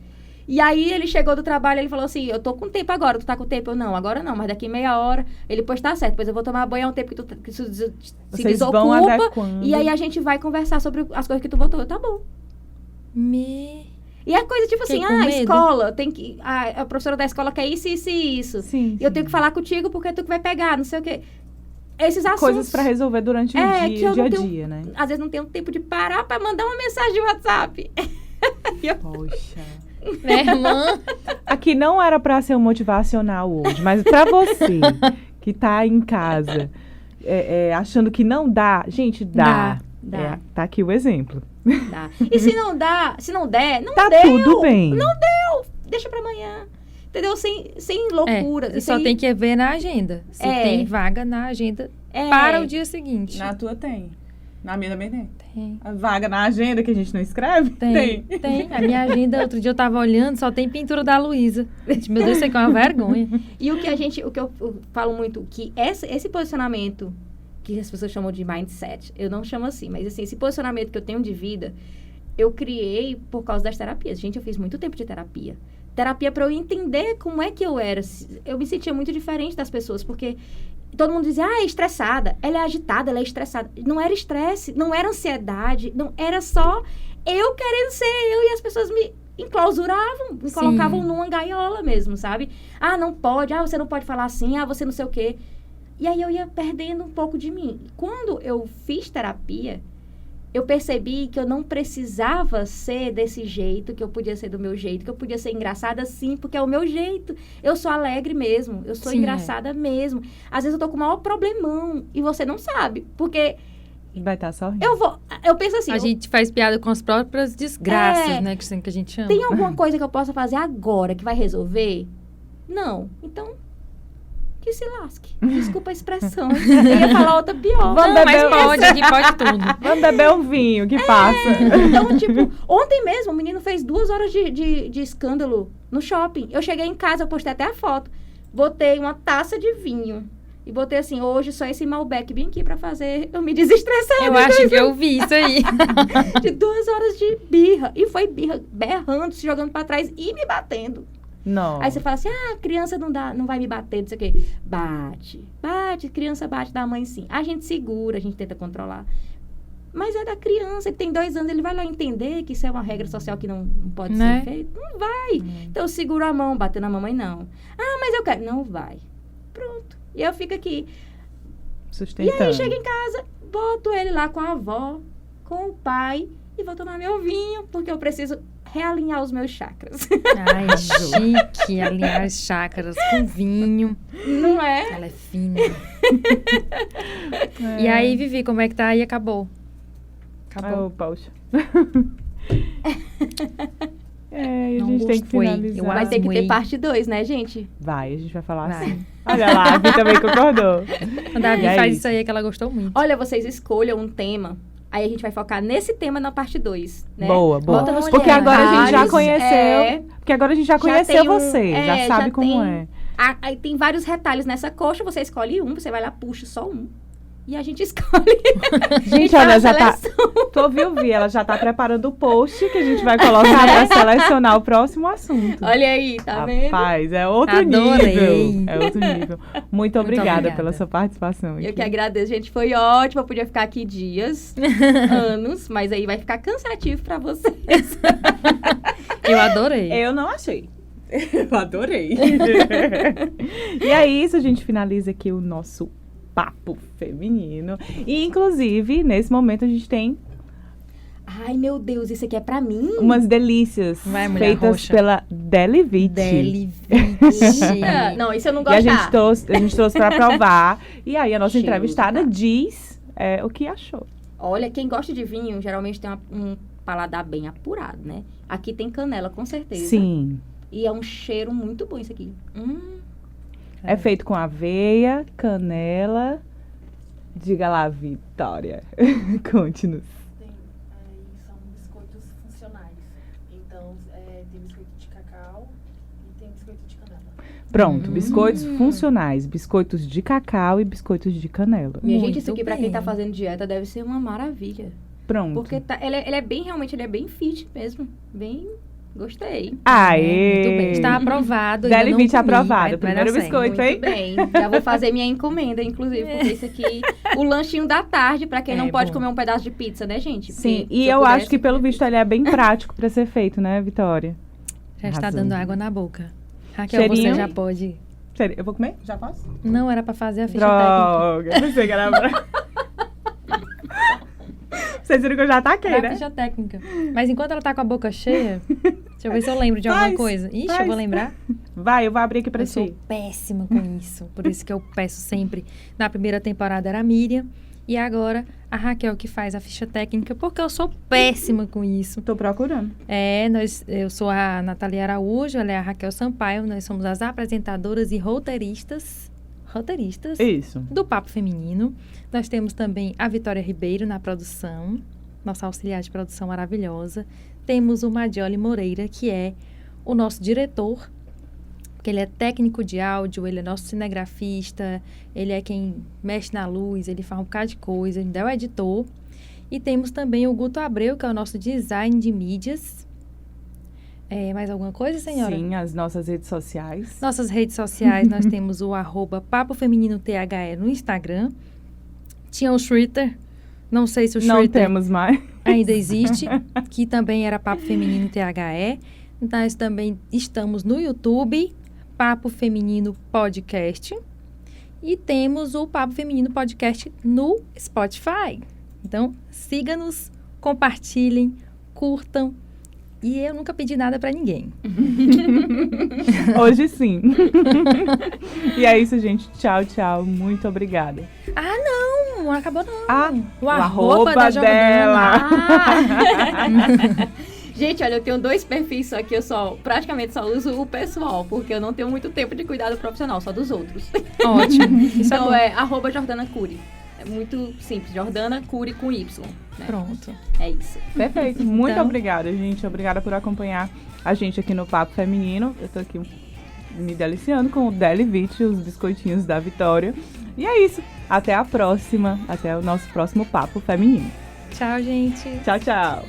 E aí, ele chegou do trabalho, ele falou assim, eu tô com tempo agora, tu tá com tempo? Eu, não, agora não, mas daqui meia hora. Ele, pois tá certo, pois eu vou tomar banho, é um tempo que tu se desocupa. E aí, a gente vai conversar sobre as coisas que tu botou. Eu, tá bom. E a coisa, tipo assim, a escola, tem que... A professora da escola quer isso, isso e isso. Sim. E eu tenho que falar contigo porque tu que vai pegar, não sei o quê. Esses assuntos... Coisas pra resolver durante o dia a dia, né? Às vezes não tenho tempo de parar pra mandar uma mensagem de WhatsApp. Poxa... Minha irmã. Aqui não era pra ser um motivacional hoje, mas pra você que tá em casa achando que não dá, gente, dá. Tá aqui o exemplo. Dá. E se não der, não tá deu. Tudo bem. Não deu. Deixa pra amanhã. Entendeu? Sem loucuras. E só tem que ver na agenda. Se tem vaga na agenda para o dia seguinte. Na tua tem. Na minha também tem. A vaga na agenda que a gente não escreve? Tem. A minha agenda, outro dia eu tava olhando, só tem pintura da Luísa. Meu Deus, isso aqui é uma vergonha. E o que eu falo muito, que esse posicionamento, que as pessoas chamam de mindset, eu não chamo assim, mas assim, esse posicionamento que eu tenho de vida, eu criei por causa das terapias. Gente, eu fiz muito tempo de terapia. Terapia para eu entender como é que eu era. Eu me sentia muito diferente das pessoas, porque... Todo mundo dizia, é estressada, ela é agitada, ela é estressada. Não era estresse, não era ansiedade, não era só eu querendo ser eu, e as pessoas me enclausuravam, me colocavam numa gaiola mesmo, sabe? Não pode, você não pode falar assim, você não sei o quê. E aí eu ia perdendo um pouco de mim. Quando eu fiz terapia, eu percebi que eu não precisava ser desse jeito, que eu podia ser do meu jeito, que eu podia ser engraçada sim, porque é o meu jeito. Eu sou alegre mesmo, eu sou engraçada mesmo. Às vezes eu tô com o maior problemão e você não sabe, porque... Vai estar sorrindo. Eu penso assim... A gente faz piada com as próprias desgraças, né, que a gente chama. Tem alguma coisa que eu possa fazer agora que vai resolver? Não. Então... que se lasque. Desculpa a expressão. Eu ia falar outra pior. Mas pode tudo. Vamos beber um vinho, que passa. Então, tipo, ontem mesmo o menino fez 2 horas de escândalo no shopping. Eu cheguei em casa, eu postei até a foto. Botei uma taça de vinho. E botei assim, hoje só esse Malbec bem aqui pra fazer eu me desestressar. Eu acho que eu vi isso aí. De 2 horas de birra. E foi birra, berrando, se jogando pra trás e me batendo. Não. Aí você fala assim, criança não vai me bater, não sei o quê. Bate, criança bate da mãe sim. A gente segura, a gente tenta controlar. Mas é da criança, ele tem 2 anos, ele vai lá entender que isso é uma regra social que não pode ser feita? Não vai. Então eu seguro a mão, bater na mamãe, não. Mas eu quero. Não vai. Pronto. E eu fico aqui. Sustentando. E aí chego em casa, boto ele lá com a avó, com o pai, e vou tomar meu vinho, porque eu preciso realinhar os meus chakras. Ai, chique, alinhar as chácaras com vinho. Não é? Ela é fina. E aí, Vivi, como é que tá? E acabou. Oh, poxa. A Não gente tem que gostei. finalizar. Eu Vai ter que ter Amei. parte 2, né, gente? Vai, a gente vai falar Vai. assim. Olha lá, a Vi também concordou. A Davi E aí? faz isso aí que ela gostou muito. Olha, vocês escolham um tema. Aí a gente vai focar nesse tema na parte 2, né? Boa, boa. Bota nos Porque agora a gente já comentários. conheceu. Porque agora a gente já conheceu tem um- você. Já é, sabe já como tem- é. Aí tem vários retalhos nessa coxa, você escolhe um, você vai lá, puxa só um. E a gente escolhe. Gente, faz olha, a já tá. seleção. Tu ouviu, Vi? Ela já tá preparando o post que a gente vai colocar pra selecionar o próximo assunto. Olha aí, tá vendo? Rapaz, é outro Adorei. nível. É outro nível. Muito obrigada obrigada. pela sua participação aqui. Eu que agradeço, gente. Foi ótimo. Eu podia ficar aqui dias, anos, mas aí vai ficar cansativo pra vocês. Eu adorei. Eu não achei. Eu adorei. E é isso, a gente finaliza aqui o nosso papo feminino. E, inclusive, nesse momento a gente tem Ai, meu Deus, isso aqui é pra mim? umas delícias Vai, mulher feitas roxa. pela Delivite. Eita. Não, isso eu não E gosto. a gente trouxe pra provar. E aí a nossa Cheiroso, entrevistada tá? diz o que achou. Olha, quem gosta de vinho geralmente tem um paladar bem apurado, né? Aqui tem canela, com certeza. Sim. E é um cheiro muito bom isso aqui. É feito com aveia, canela. Diga lá, Vitória. Conte-nos. Aí são biscoitos funcionais. Então, tem biscoito de cacau e tem biscoito de canela. Pronto, biscoitos funcionais, biscoitos de cacau e biscoitos de canela. Minha Muito gente, isso aqui pra quem tá bem. fazendo dieta deve ser uma maravilha. Pronto. Porque ele é bem, realmente, ele é bem fit mesmo. Bem, gostei. Aê! Muito bem. Está aprovado. ainda não Delivite comi, aprovado. vai Primeiro dar certo. biscoito, hein? Muito bem. Já vou fazer minha encomenda, inclusive, porque isso aqui, o lanchinho da tarde, pra quem É não pode bom. comer um pedaço de pizza, né, gente? Sim, Porque e se eu pudesse- acho que pelo visto ele é bem prático pra ser feito, né, Vitória? Já está Arrasou. dando água na boca. Raquel, Cheirinho? você já pode. Sério, eu vou comer? Já posso? Não era pra fazer a ficha técnica. Droga, pensei que era pra... Vocês viram que eu já ataquei, Era a né? ficha técnica. Mas enquanto ela tá com a boca cheia, deixa eu ver se eu lembro de alguma Faz, coisa. Ixi, faz. eu vou lembrar. Vai, eu vou abrir aqui pra Eu sou ti. péssima com isso. Por isso que eu peço sempre. Na primeira temporada era a Miriam. E agora a Raquel que faz a ficha técnica, porque eu sou péssima com isso. Tô procurando. Eu sou a Natália Araújo, ela é a Raquel Sampaio. Nós somos as apresentadoras e roteiristas Isso. do Papo Feminino. Nós temos também a Vitória Ribeiro na produção, nossa auxiliar de produção maravilhosa. Temos o Madioli Moreira, que é o nosso diretor, porque ele é técnico de áudio, ele é nosso cinegrafista, ele é quem mexe na luz, ele faz um bocado de coisa, ele é o editor. E temos também o Guto Abreu, que é o nosso design de mídias. Mais alguma coisa, senhora? Sim, as nossas redes sociais. Nossas redes sociais, nós temos o @Papo Feminino THE no Instagram. Tinha o Twitter, não sei se o Não Twitter temos mais. ainda existe, que também era Papo Feminino THE. Nós também estamos no YouTube, Papo Feminino Podcast. E temos o Papo Feminino Podcast no Spotify. Então, siga-nos, compartilhem, curtam. E eu nunca pedi nada pra ninguém. Hoje sim. E é isso, gente. Tchau, tchau. Muito obrigada. Não acabou não. Ah, O arroba da Jordana. dela. Gente, olha, eu tenho 2 perfis, só que eu praticamente só uso o pessoal, porque eu não tenho muito tempo de cuidado profissional, só dos outros. Ótimo. Isso Então é bom. é @Jordana Cury. É muito simples, Jordana Cury com Y. Né? Pronto. É isso. Perfeito. Muito Então- obrigada, gente. Obrigada por acompanhar a gente aqui no Papo Feminino. Eu tô aqui me deliciando com o Delivite, os biscoitinhos da Vitória. E é isso. Até a próxima. Até o nosso próximo Papo Feminino. Tchau, gente. Tchau, tchau.